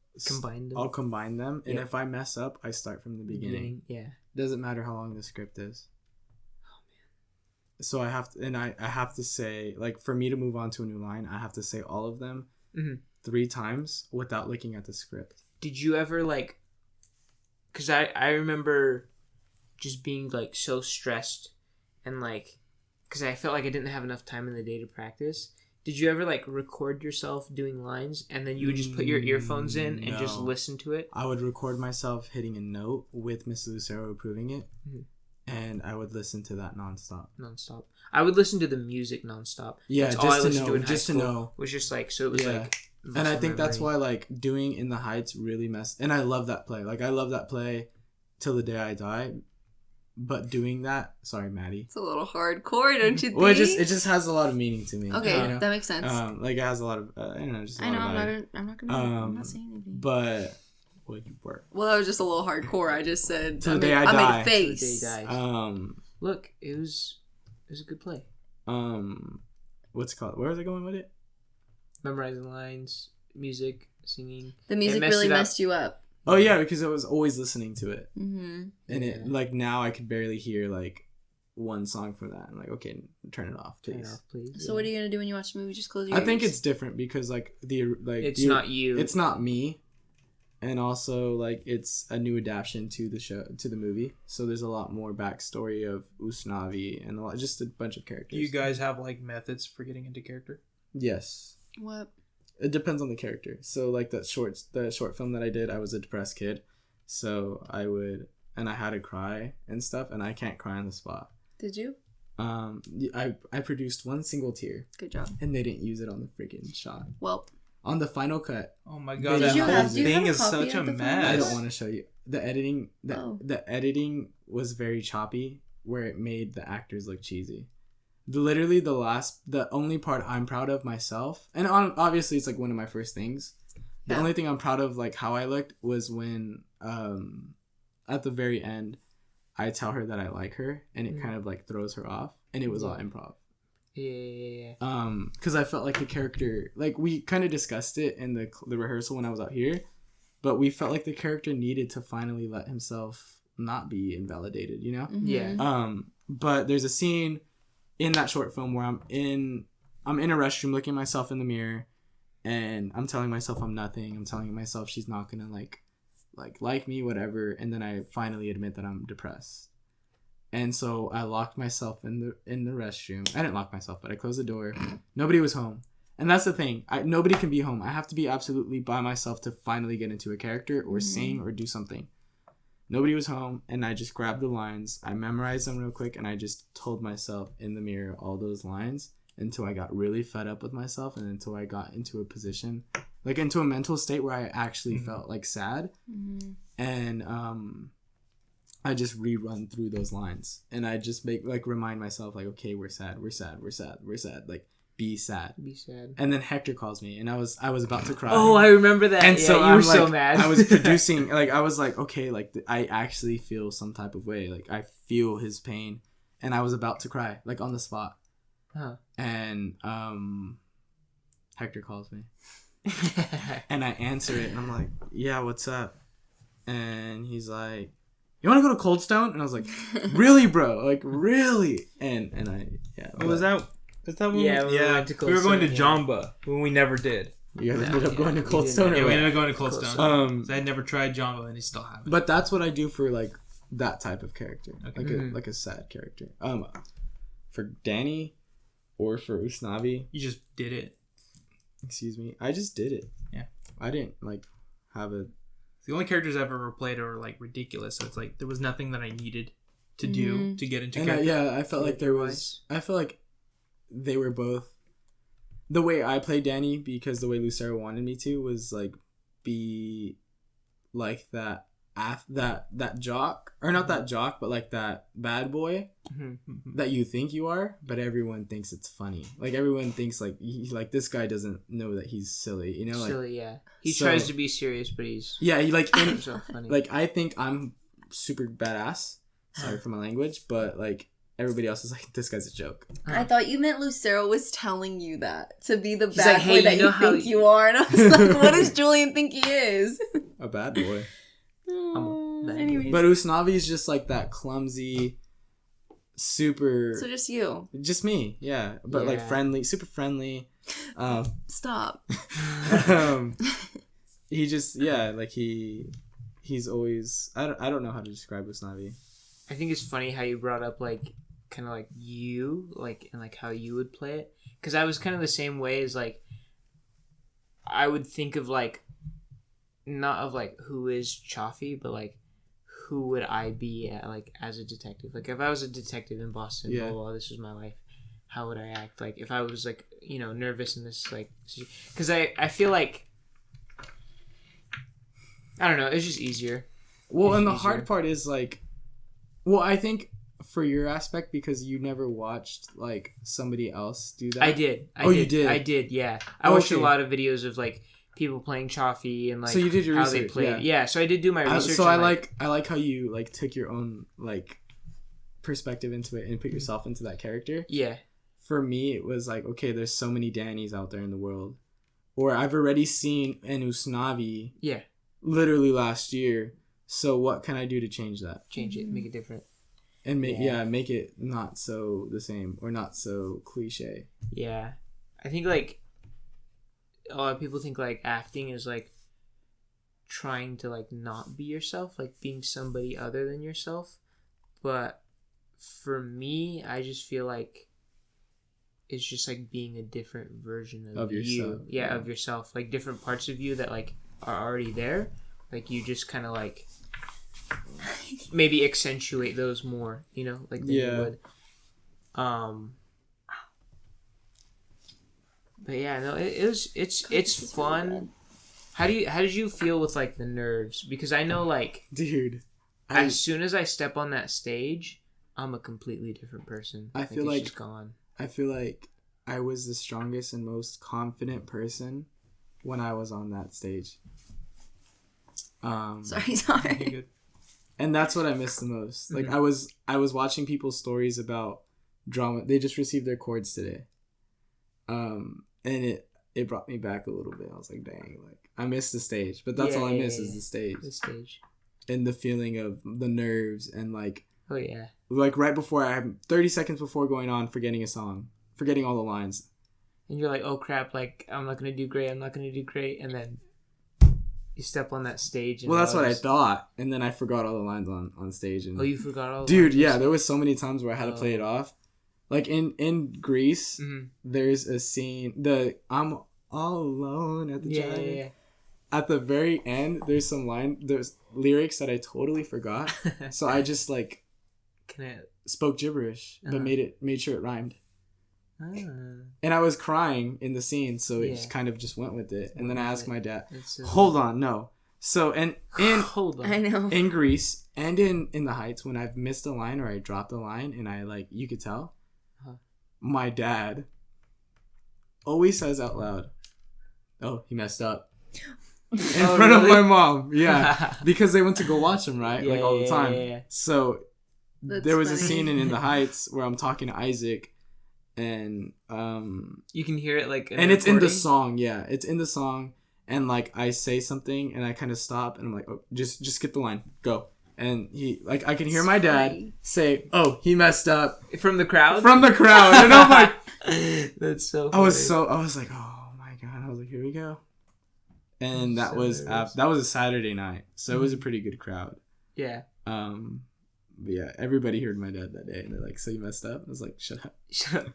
combine them. And if I mess up, I start from the beginning. Yeah, doesn't matter how long the script is. So I have to, and I have to say, like, for me to move on to a new line, I have to say all of them 3 times without looking at the script. Did you ever, like, because I remember just being, like, so stressed and, like, because I felt like I didn't have enough time in the day to practice. Did you ever, like, record yourself doing lines and then you would just put your earphones in and just listen to it? I would record myself hitting a note with Miss Lucero approving it. And I would listen to that nonstop. I would listen to the music nonstop. Yeah, that's just all I to listened know. To in just high to school know. Was just like, so it was like. And I think that's why like doing In the Heights really messed. And I love that play. Like I love that play till the day I die. But doing that, sorry, Maddie. It's a little hardcore, don't you think? Well, it just has a lot of meaning to me. Okay, you know? that makes sense. Like it has a lot of I don't know, just a lot of I'm not saying anything. But. Well, you were. Well, that was just a little hardcore. I just said. Till the day I die. I made a face. Till the day he dies. Look, it was a good play. What's it called? Where was I going with it? Memorizing lines, music, singing. The music really messed you up. Oh yeah, because I was always listening to it, and it like now I could barely hear like one song from that. I'm like, okay, turn it off, please. So what are you gonna do when you watch the movie? Just close your ears? I think it's different because like it's not you. It's not me. And also, like, it's a new adaptation to the movie. So there's a lot more backstory of Usnavi and just a bunch of characters. Do you guys have, like, methods for getting into character? Yes. What? It depends on the character. So, like, the short film that I did, I was a depressed kid. So I had to cry and stuff, and I can't cry on the spot. Did you? I produced one single tear. Good job. And they didn't use it on the freaking shot. Well. On the final cut. Oh my god, that whole thing is such a mess. I don't want to show you. The editing the editing was very choppy where it made the actors look cheesy. The only part I'm proud of myself, and obviously it's like one of my first things. The only thing I'm proud of like how I looked was when at the very end I tell her that I like her and it kind of like throws her off and it was all improv. Yeah. Because I felt like the character, like we kind of discussed it in the rehearsal when I was out here, but we felt like the character needed to finally let himself not be invalidated, you know? Mm-hmm. Yeah. But there's a scene in that short film where I'm in a restroom looking at myself in the mirror, and I'm telling myself I'm nothing. I'm telling myself she's not gonna like me, whatever. And then I finally admit that I'm depressed. And so I locked myself in the restroom. I didn't lock myself, but I closed the door. Nobody was home. And that's the thing. Nobody can be home. I have to be absolutely by myself to finally get into a character or sing or do something. Nobody was home, and I just grabbed the lines. I memorized them real quick, and I just told myself in the mirror all those lines until I got really fed up with myself and until I got into a position, like into a mental state where I actually felt like sad. And I just rerun through those lines, and I just remind myself like, okay, we're sad, like be sad. And then Hector calls me, and I was about to cry. Oh, I remember that. And yeah, so you were so mad. I was producing, like I was like, okay, like I actually feel some type of way, like I feel his pain, and I was about to cry, like on the spot. And Hector calls me, and I answer it, and I'm like, yeah, what's up? And he's like, you want to go to Cold Stone? And I was like, really, bro? Like, really? And I, yeah. Oh, was that when we went to Cold Stone? We were going to Jamba when we never did. You guys ended up going to Cold Stone? Yeah, we ended up going to Cold Stone. So I had never tried Jamba, and he still haven't. But that's what I do for, like, that type of character. Okay. Like a sad character. For Danny or for Usnavi. You just did it. Excuse me. I just did it. Yeah. I didn't, like, have a... The only characters I've ever played are, like, ridiculous. So it's like, there was nothing that I needed to do to get into character. I felt like there was... I felt like they were both... The way I played Danny, because the way Lucero wanted me to, was, like, be like that jock, or not that jock, but like that bad boy that you think you are, but everyone thinks it's funny. Like, everyone thinks like like this guy doesn't know that he's silly, you know? Like, silly, yeah. He tries to be serious, but he's he like so funny. Like, I think I'm super badass. Sorry for my language, but like everybody else is like, this guy's a joke. I thought you meant Lucero was telling you that to be the He's bad like, boy hey, that you think you are, and I was like, what does Julian think he is? A bad boy. Anyways. But Usnavi is just like that clumsy, super. So just you. Just me, yeah. But like friendly, super friendly. Stop. He just like he's always. I don't know how to describe Usnavi. I think it's funny how you brought up like kind of like you like and like how you would play it, because I was kind of the same way as like I would think of like not of like who is Chaffee, but like who would I be at, like as a detective. Like if I was a detective in Boston, blah, blah, blah, this was my life, how would I act? Like if I was like, you know, nervous in this, like, because I feel like I don't know, it's just easier. Well, and the hard part is like, well, I think for your aspect, because you never watched like somebody else do that. I did. You did? I did, yeah. I watched a lot of videos of like people playing Chaffee and like so you did your how research, they played. Yeah, so I did do my research. So I like how you like took your own like perspective into it and put yourself into that character. Yeah. For me, it was like, okay, there's so many Dannys out there in the world, or I've already seen an Usnavi. Yeah. Literally last year. So what can I do to change that? Change it, make it different. And make it not so the same or not so cliche. Yeah. I think like a lot of people think like acting is like trying to like not be yourself, like being somebody other than yourself. But for me, I just feel like it's just like being a different version of yourself. You. Yeah, of yourself. Like different parts of you that like are already there. Like you just kind of like maybe accentuate those more, you know, like than you would. But yeah, no, it's fun. How did you feel with like the nerves? Because I know like, dude, as soon as I step on that stage, I'm a completely different person. I feel like it's just gone. I feel like I was the strongest and most confident person when I was on that stage. Sorry. And that's what I miss the most. Like I was watching people's stories about drama. They just received their chords today. And it brought me back a little bit. I was like, dang, like I miss the stage. But that's all I miss is the stage. The stage. And the feeling of the nerves and like, oh yeah. Like right before 30 seconds before going on, forgetting a song, forgetting all the lines. And you're like, oh crap, like I'm not gonna do great, and then you step on that stage. And that's what I thought, and then I forgot all the lines on stage. And you forgot all the dude, lines? Yeah, there was so many times where I had to play it off. Like in Greece, there's a scene, I'm all alone at the drive. Yeah. At the very end, there's lyrics that I totally forgot. So I just like spoke gibberish, but made sure it rhymed. And I was crying in the scene, so it just kind of just went with it. And then I asked my dad, hold on, no. So hold on. I know. In Greece and in the Heights, when I've missed a line or I dropped a line and I like, you could tell, my dad always says out loud, oh, he messed up. In front of my mom. Yeah. Because they went to go watch him, right? Like all the time. Yeah. So there was funny. A scene in The Heights where I'm talking to Isaac and you can hear it like and it's recording? In the song. Yeah, it's in the song, and like I say something and I kind of stop and I'm like, oh, just skip the line, go. And he, like, I can hear my dad say, "Oh, he messed up." From the crowd? From the crowd. And I'm like, that's so funny. I was like, oh my God. I was like, here we go. And that was a Saturday night. So it was a pretty good crowd. Yeah. But yeah, everybody heard my dad that day. And they're like, so you messed up? I was like, shut up. Shut up.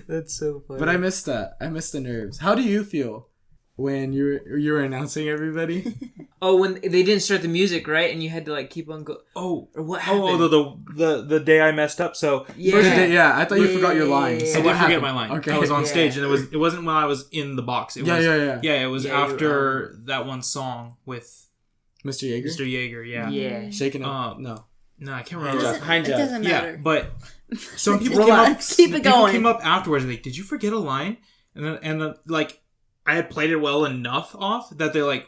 That's so funny. But I missed that. I missed the nerves. How do you feel when you were announcing everybody? Oh, when they didn't start the music, right? And you had to like keep on go. Oh, or what happened? the day I messed up. So Yeah. First day, I thought you forgot your lines. I So did what forget happened? my line. Okay. I was on stage, and it wasn't when I was in the box. It was, yeah. It was after that one song with Mr. Yeager? Mr. Yeager. Yeah. Yeah. Shaking up. No, I can't It remember. doesn't matter. Yeah, but some people came up. Relax. Keep it people going. came up afterwards and like, did you forget a line? And then like I had played it well enough off that they like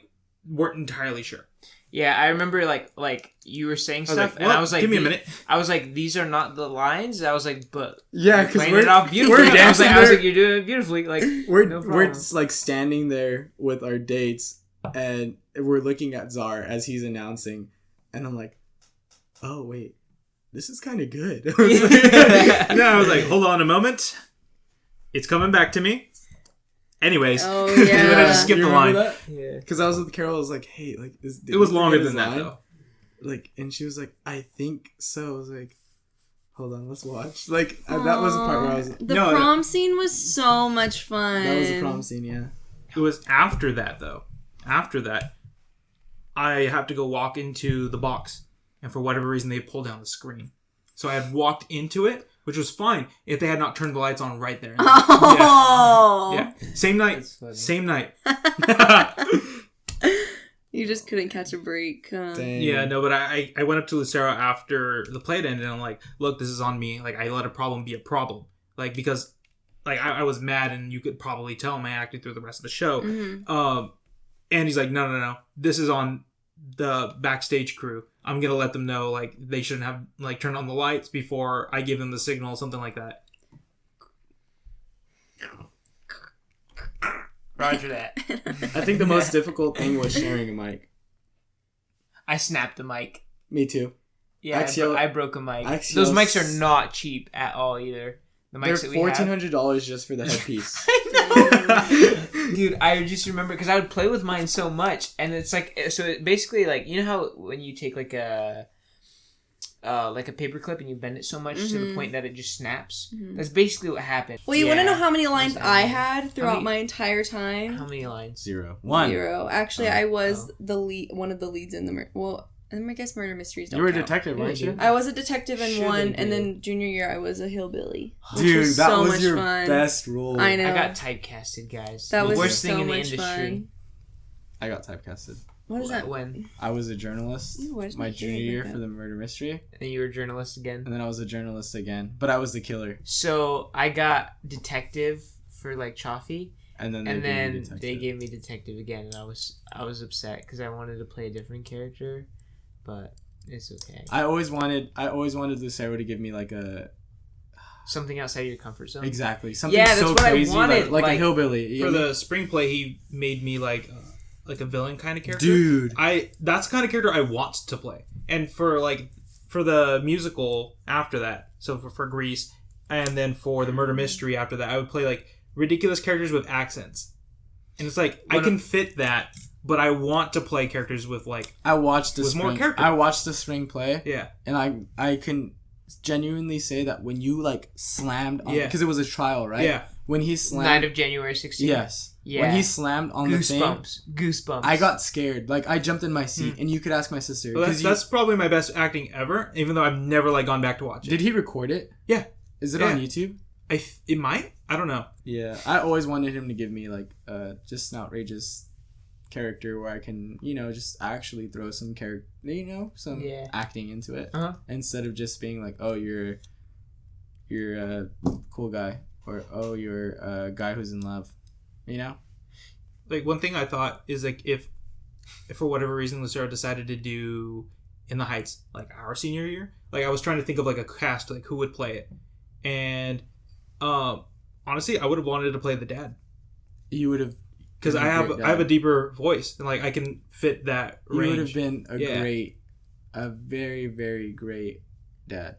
weren't entirely sure. Yeah, I remember like you were saying I was stuff, like, and well, I was like, give me a minute. I was like, these are not the lines. I was like, but yeah, you're because playing it off beautifully. we're dancing I was there. like, you're doing it beautifully. Like We're no we're problem. just like standing there with our dates, and we're looking at Czar as he's announcing, and I'm like, oh wait, this is kind of good. I was like, hold on a moment, it's coming back to me. Anyways, Oh, and then I yeah. just skipped You the remember line. that? Yeah. Because I was with Carol, I was like, hey, like, It was longer than that though. Like, and she was like, I think so. I was like, hold on, let's watch. Like, that was the part where I was. The No, prom scene was so much fun. That was the prom scene, yeah. It was after that though. After that, I have to go walk into the box, and for whatever reason, they pulled down the screen. So I had walked into it, which was fine if they had not turned the lights on right there. Oh. Yeah. Same night. That's funny. Same night. You just couldn't catch a break. Dang. Yeah, no, but I went up to Lucero after the play ended, and I'm like, look, this is on me. Like, I let a problem be a problem. Like, because, like, I was mad, and you could probably tell I acted through the rest of the show. Mm-hmm. And he's like, no. This is on the backstage crew. I'm going to let them know, like, they shouldn't have, like, turned on the lights before I give them the signal, something like that. Roger that. I think the most difficult thing was sharing a mic. I snapped the mic. Me too. Yeah, Axial- I broke a mic. Axial- Those mics are not cheap at all either. The They're mics that we have. $1,400 just for the headpiece. Dude, I just remember because I would play with mine so much, and it's like, so it basically, like, you know how when you take like a paper clip and you bend it so much to the point that it just snaps. That's basically what happened. Well, you want to Yeah. know how many lines That's I amazing. had throughout many- my entire time? How many lines? 0. 1. 0. Actually, Oh. I was the lead, one of the leads in the I guess murder mysteries don't You were a count. detective, weren't you? I was a detective in Sure one, they and do. then junior year I was a hillbilly. Which Dude, was that so was much your fun. best role. I know. I got typecasted, guys. That The was worst so thing in the much industry. fun. I got typecasted. What is that? When? I was a journalist Ooh, why does my my hair junior look year like for that? the murder mystery, And you were a journalist again. and then I was a journalist again, but I was the killer. So I got detective for like Chaffee, And then and gave me then detective. they gave me detective again, and I was upset because I wanted to play a different character, but it's okay. I always wanted Lucero to give me like a Something outside your comfort zone. exactly something Yeah, that's so what I crazy wanted, like a like- hillbilly. You For get me? the spring play, he made me like a villain kind of character. Dude, That's the kind of character I want to play. And for the musical after that, so for Grease, and then for the murder mystery after that, I would play like ridiculous characters with accents. And it's like I can fit that, but I want to play characters with like I watched the with more spring. character. I watched the spring play, yeah. and I can genuinely say that when you like slammed on Yeah. because it was a trial, right? Yeah. When he slammed, Night of January 16th. yes, Yeah. when he slammed on the thing, Goosebumps. I got scared. Like I jumped in my seat, and you could ask my sister. Well, 'cause that's probably my best acting ever, even though I've never like gone back to watch it. did he record it? Yeah. Is it Yeah. on YouTube? It might? I don't know. Yeah, I always wanted him to give me like just an outrageous character where I can, just actually throw some character, some Yeah. acting into it Uh-huh. instead of just being like, oh, you're a cool guy, or oh, you're a guy who's in love, Like one thing I thought is like if for whatever reason Lucero decided to do In the Heights like our senior year, like I was trying to think of like a cast like who would play it, and honestly I would have wanted to play the dad You would have, because I have a deeper voice and like I can fit that you would range. have been a Yeah. great a very, very great dad.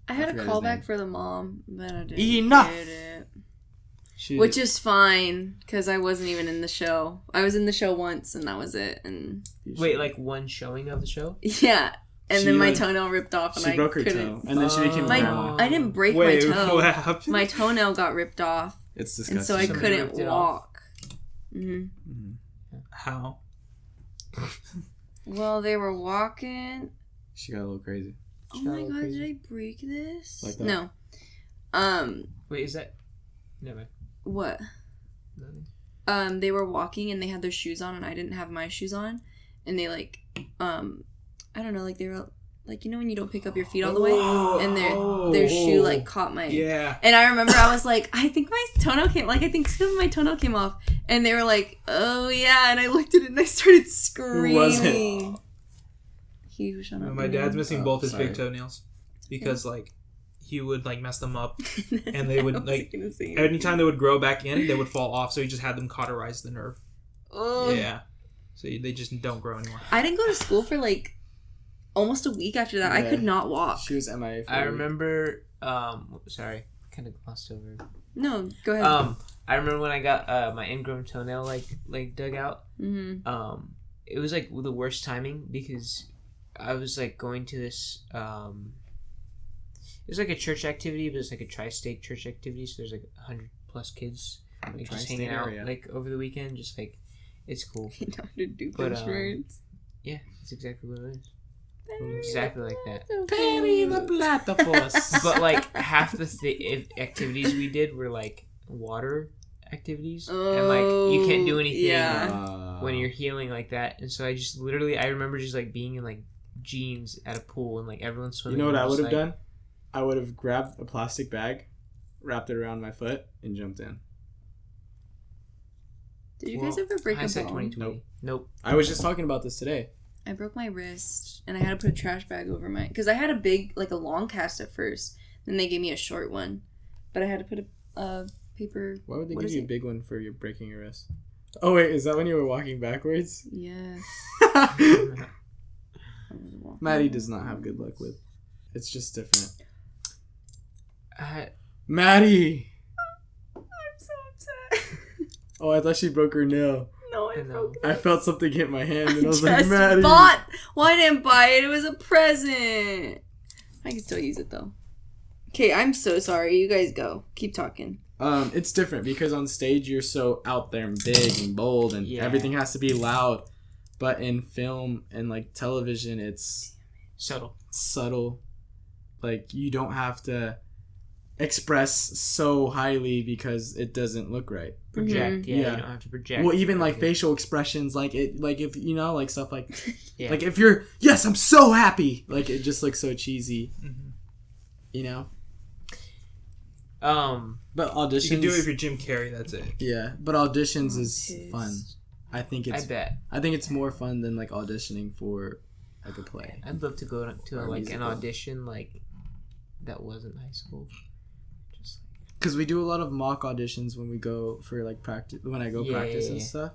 I had a forgot his name. callback for the mom, but I didn't Enough! get it. Which Which is fine, because I wasn't even in the show. I was in the show once, and that was it. And Wait, like one showing of the show? yeah, and She, then my like, toenail ripped off, and she I broke her couldn't. toe, and then she became a My, grandma. I didn't break Wait, my toe. what happened? My toenail got ripped off, It's disgusting. and so I Somebody couldn't ripped it off? walk. Mm-hmm. How? Well, they were walking. She got a little crazy. Oh my god, did I break this? Like that? No. Wait, is that? Never. What? Nothing. They were walking and they had their shoes on and I didn't have my shoes on, and they like, I don't know, like they were like, you know when you don't pick up your feet all the way, and their shoe like caught my. Yeah. And I remember I was like, I think my toenail came, like I think some of my toenail came off, and they were like, oh yeah, and I looked at it and I started screaming. Who was it? He was shut up. My dad's missing both his sorry. big toenails because like he would like mess them up, and they would I was like gonna say anytime they would grow back in, they would fall off. So he just had them cauterize the nerve. Ugh. Yeah. So they just don't grow anymore. I didn't go to school for like almost a week after that. I Yeah. could not walk. She was MIA. For I a week. remember. Sorry, kind of glossed over. No, go ahead. I remember when I got my ingrown toenail like dug out. Mm-hmm. It was like the worst timing because I was like going to this. It was like a church activity, but it's like a tri-state church activity. So there's like 100+ kids like just Tri-state hanging out area. like over the weekend. Just like it's cool. You know how to do But, those words. Yeah, it's exactly what it is. Exactly like that. Perry the platypus. But like half the activities we did were like water activities, and like you can't do anything Yeah. when you're healing like that. And so I just literally I remember just like being in like jeans at a pool and like everyone's You swimming. know what and I I'm would just have like, done? I would have grabbed a plastic bag, wrapped it around my foot, and jumped in. Did you guys ever break a hindsight bone? 2020. Nope. I was just talking about this today. I broke my wrist and I had to put a trash bag over my, because I had a big, like a long cast at first. Then they gave me a short one, but I had to put a paper. Why would they what give is you a it? big one for your breaking your wrist? Oh wait, is that when you were walking backwards? Yeah. Maddie does not have good luck with. It's just different. I, Maddie! I'm so upset. Oh, I thought she broke her nail. No, I I know. broke it. I felt something hit my hand and I was I like, just Maddie! bought. Well, I didn't buy it. It was a present. I can still use it though. Okay, I'm so sorry. You guys go. Keep talking. It's different because on stage you're so out there and big and bold and Yeah. everything has to be loud. But in film and like television, it's subtle. subtle. Like you don't have to express so highly because it doesn't look right. Project. Yeah, Yeah. you don't have to project. Well, even like Okay. facial expressions, like it, like if you know, like stuff like, Yeah. like if you're, yes, I'm so happy. Like it just looks so cheesy, Mm-hmm. you know. But You auditions, can do it if you're Jim Carrey. That's it. yeah. But auditions is Pissed. fun. I think I it's, bet. I think it's more fun than like auditioning for like a play. I'd love to go to Or like musical. an audition like that wasn't high school. Just Because we do a lot of mock auditions when we go for like practice, when I go Yeah, practice yeah, and yeah. stuff.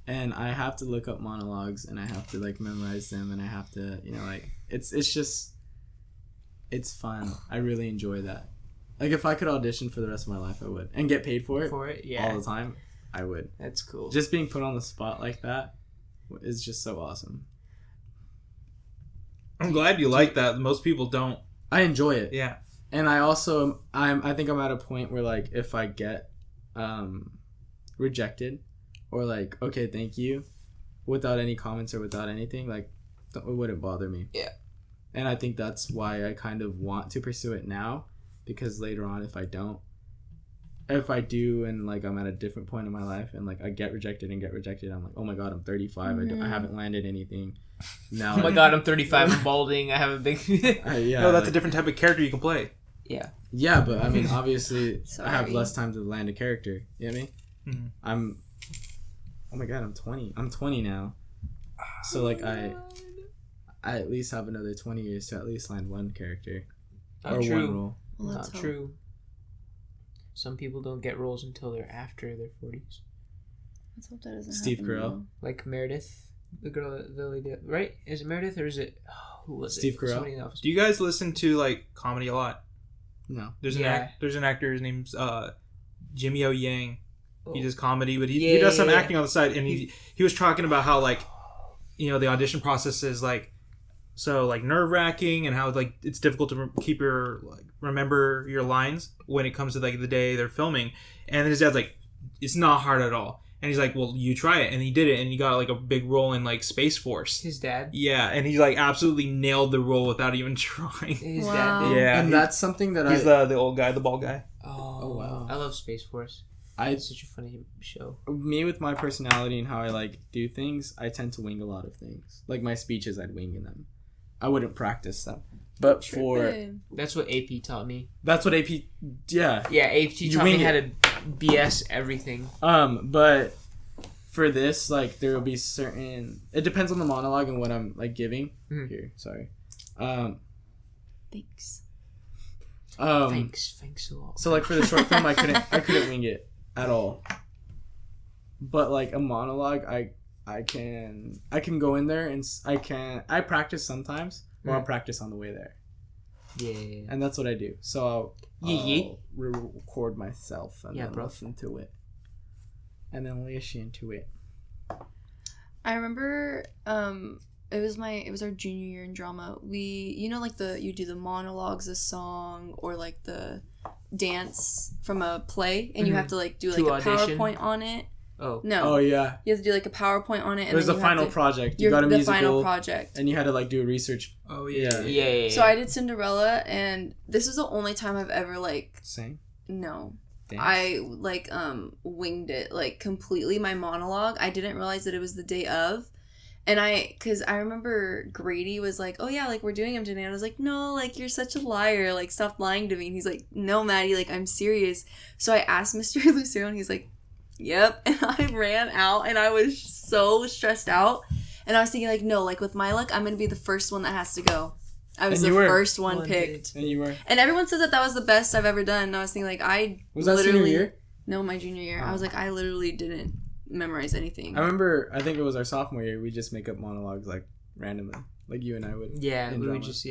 And I have to look up monologues and I have to like memorize them and I have to, you know, like it's just, it's fun. I really enjoy that. Like if I could audition for the rest of my life, I would. And get paid for it yeah, all the time, I would. that's cool. Just being put on the spot like that is just so awesome. I'm glad you like that. Most people don't. I enjoy it. Yeah. And I also, I think I'm at a point where like if I get rejected or like, okay, thank you, without any comments or without anything, like it wouldn't bother me. Yeah. And I think that's why I kind of want to pursue it now, because later on if I do and like I'm at a different point in my life and like I get rejected, I'm like, oh my god, I'm 35, I haven't landed anything. Now Oh my god, I'm 35, I'm balding, I have a big... yeah, No, that's like, a different type of character you can play. yeah, but I mean obviously I have Sorry. less time to land a character, you know what I mean? Mhm. Oh my god, I'm 20 now, so like I at least have another 20 years to at least land one character Not or true. one role. Well, let's Not hope. true. Some people don't get roles until they're after their 40s. Let's hope that doesn't Steve happen, Carell. though. Like Meredith, the girl, the lady, right? Is it Meredith or is it? Oh, who was Steve it? Carell? Somebody in the office. Do you guys listen to like comedy a lot? No. There's Yeah. there's an actor. His name's Jimmy O Yang. He Oh. does comedy, but he does some Yeah. acting on the side. And he was talking about how like, you know, the audition process is like so like nerve wracking, and how like it's difficult to keep your like remember your lines when it comes to like the day they're filming. And then his dad's like, it's not hard at all. And he's like, well, you try it. And he did it, and he got like a big role in like Space Force. His dad. Yeah, and he like absolutely nailed the role without even trying. His Wow. dad did. Yeah, And that's something that he's the old guy, the bald guy. Oh, wow. I love Space Force. It's such a funny show. me with my personality and how I like do things, I tend to wing a lot of things. Like my speeches, I'd wing in them. I wouldn't practice them. But for Tripping. That's what AP taught me. that's what AP, yeah. Yeah, AP You taught me wing how it. to BS everything. But for this, like there will be certain. It depends on the monologue and what I'm like giving. Mhm. Here, sorry. Thanks. Thanks a lot. So like for the short film, I couldn't wing it at all. But like a monologue, I can go in there and I practice sometimes, or I'll practice on the way there, Yeah. and that's what I do. So Yeah. I'll record myself and Yeah, then bro. listen to it, and then listen to it. I remember it was our junior year in drama. You do the monologues, the song, or like the dance from a play, and you have to like do like To a audition? PowerPoint on it. Oh. No. Oh yeah, You have to do like a PowerPoint on it, and it was then the you have final to- project. You got a the musical, final project. and you had to like do a research. Oh Yeah. Yeah. So I did Cinderella, and this is the only time I've ever like Sing. no. Dance. I like winged it like completely, my monologue. I didn't realize that it was the day of. And because I remember Grady was like, oh yeah, like we're doing them today. And I was like, no, like you're such a liar. Like stop lying to me. And he's like, no, Maddie, like I'm serious. So I asked Mr. Lucero and he's like, yep. And I ran out and I was so stressed out. And I was thinking like, no, like with my luck, I'm going to be the first one that has to go. I was And the you were. first one One picked. And you were. And everyone says that was the best I've ever done. And I was thinking like, Was that senior year? No, my junior year. I was like, I literally didn't memorize anything. I remember. I think it was our sophomore year. We just make up monologues like randomly, like you and I would. Yeah, in we would drama. just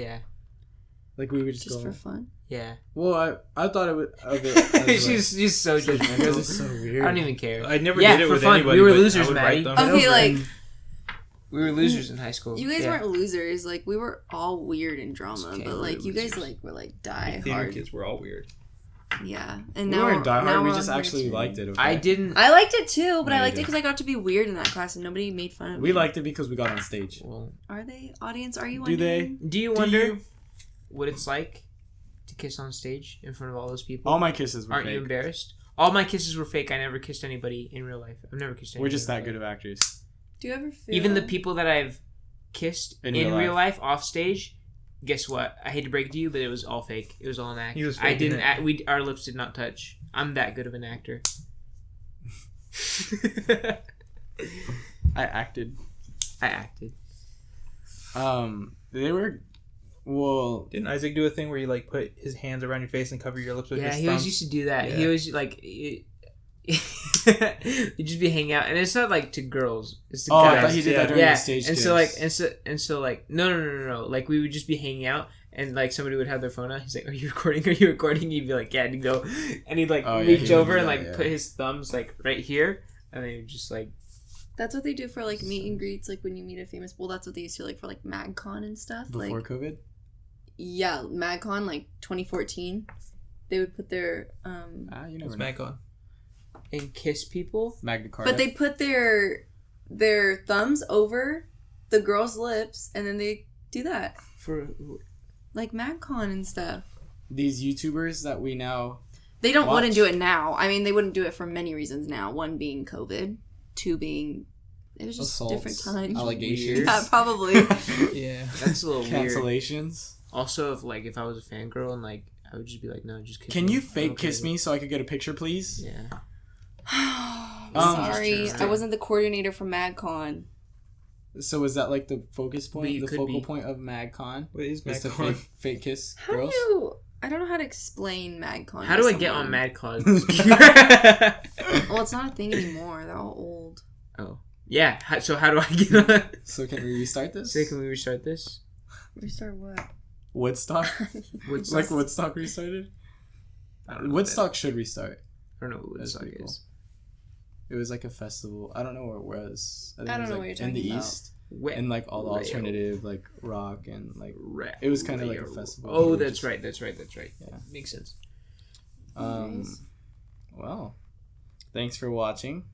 Like we would just Just go. for fun. yeah. Well, I thought of it as she's so like, you guys are judgmental. so weird. I don't even care. I never Yeah, did it for with fun. anybody. We were but I losers, would Maddie. write them. Okay, like We were losers in high school. you guys Yeah. weren't losers. Like we were all weird in drama, Okay, but we like were you guys losers. like were like die Theater hard. kids were all weird. Yeah, and We now weren't die now hard. We we're just on here actually too. liked it. Okay? I didn't. I liked it too, but No, I you liked it didn't. because I got to be weird in that class, and nobody made fun of me. We liked it because we got on stage. Well, Are they audience? Are you? Do they? wondering? do you Do wonder you- what it's like to kiss on stage in front of all those people? All my kisses were Aren't you fake. embarrassed? All my kisses were fake. I never kissed anybody in real life. I've never kissed anybody. We're just in that real good life. of actors. Do you ever feel? Even the people that I've kissed In in, real real life off stage, guess what? I hate to break it to you, but it was all fake. It was all an act. He was I faking didn't. it. Our lips did not touch. I'm that good of an actor. I acted. I acted. They were. Well, Didn't Isaac do a thing where he like put his hands around your face and cover your lips with Yeah, his he thumbs? always used to do that. Yeah. He always like. You'd just be hanging out, and it's not like to girls. It's to oh, I guys. thought he did that during Yeah, the stage. and so like, gigs. and so like, no. Like we would just be hanging out, and like somebody would have their phone out. He's like, "Are you recording? Are you recording?" He'd be like, "Yeah," and he'd go, and he'd like Oh, yeah, reach he would over do and that, like yeah. put his thumbs like right here, and then he'd just like, That's what they do for like meet and greets, like when you meet a famous. Well, that's what they used to like for like MagCon and stuff. before Like COVID. yeah, MagCon like 2014. They would put their You What's never know. back on? and kiss people. Magna Carta. but they put their thumbs over the girl's lips, and then they do that For like MagCon and stuff. These YouTubers that we now. They wouldn't Watch. do it now. I mean, they wouldn't do it for many reasons now. One being COVID, two being it was just Assaults, different times. allegations. Yeah, probably. Yeah. that's a little weird. Cancellations. Also, if I was a fangirl and like I would just be like, no, just kiss Can me. you I'm fake okay kiss with me so I could get a picture, please? it. Yeah. Sorry, Just I wasn't the coordinator for MagCon. So is that like the focus But point, you the could focal be. point of MagCon? What is Is to MagCon? fake kiss How girls? do you? I don't know how to explain MagCon. How to do I get on someone. Mad Cause? Well, it's not a thing anymore. They're all old. Oh. Yeah. So how do I get on? So can we restart this? So can we restart this? Restart what? Woodstock? Like Woodstock restarted? I don't know Woodstock should restart. I don't know what Woodstock That'd be is. It was like a festival. I don't know where it was. think I it don't was know like what you're in the talking about. east. Wet And like all the rail. alternative like rock and like Ra- it was kind of like a rail. festival. Oh, We were that's just- right. That's right. Yeah. Makes sense. Nice. Well, thanks for watching.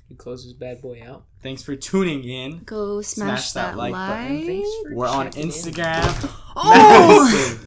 He closes bad boy out. Thanks for tuning in. Go smash that like button. button. Thanks for We're on checking in. Instagram. Oh!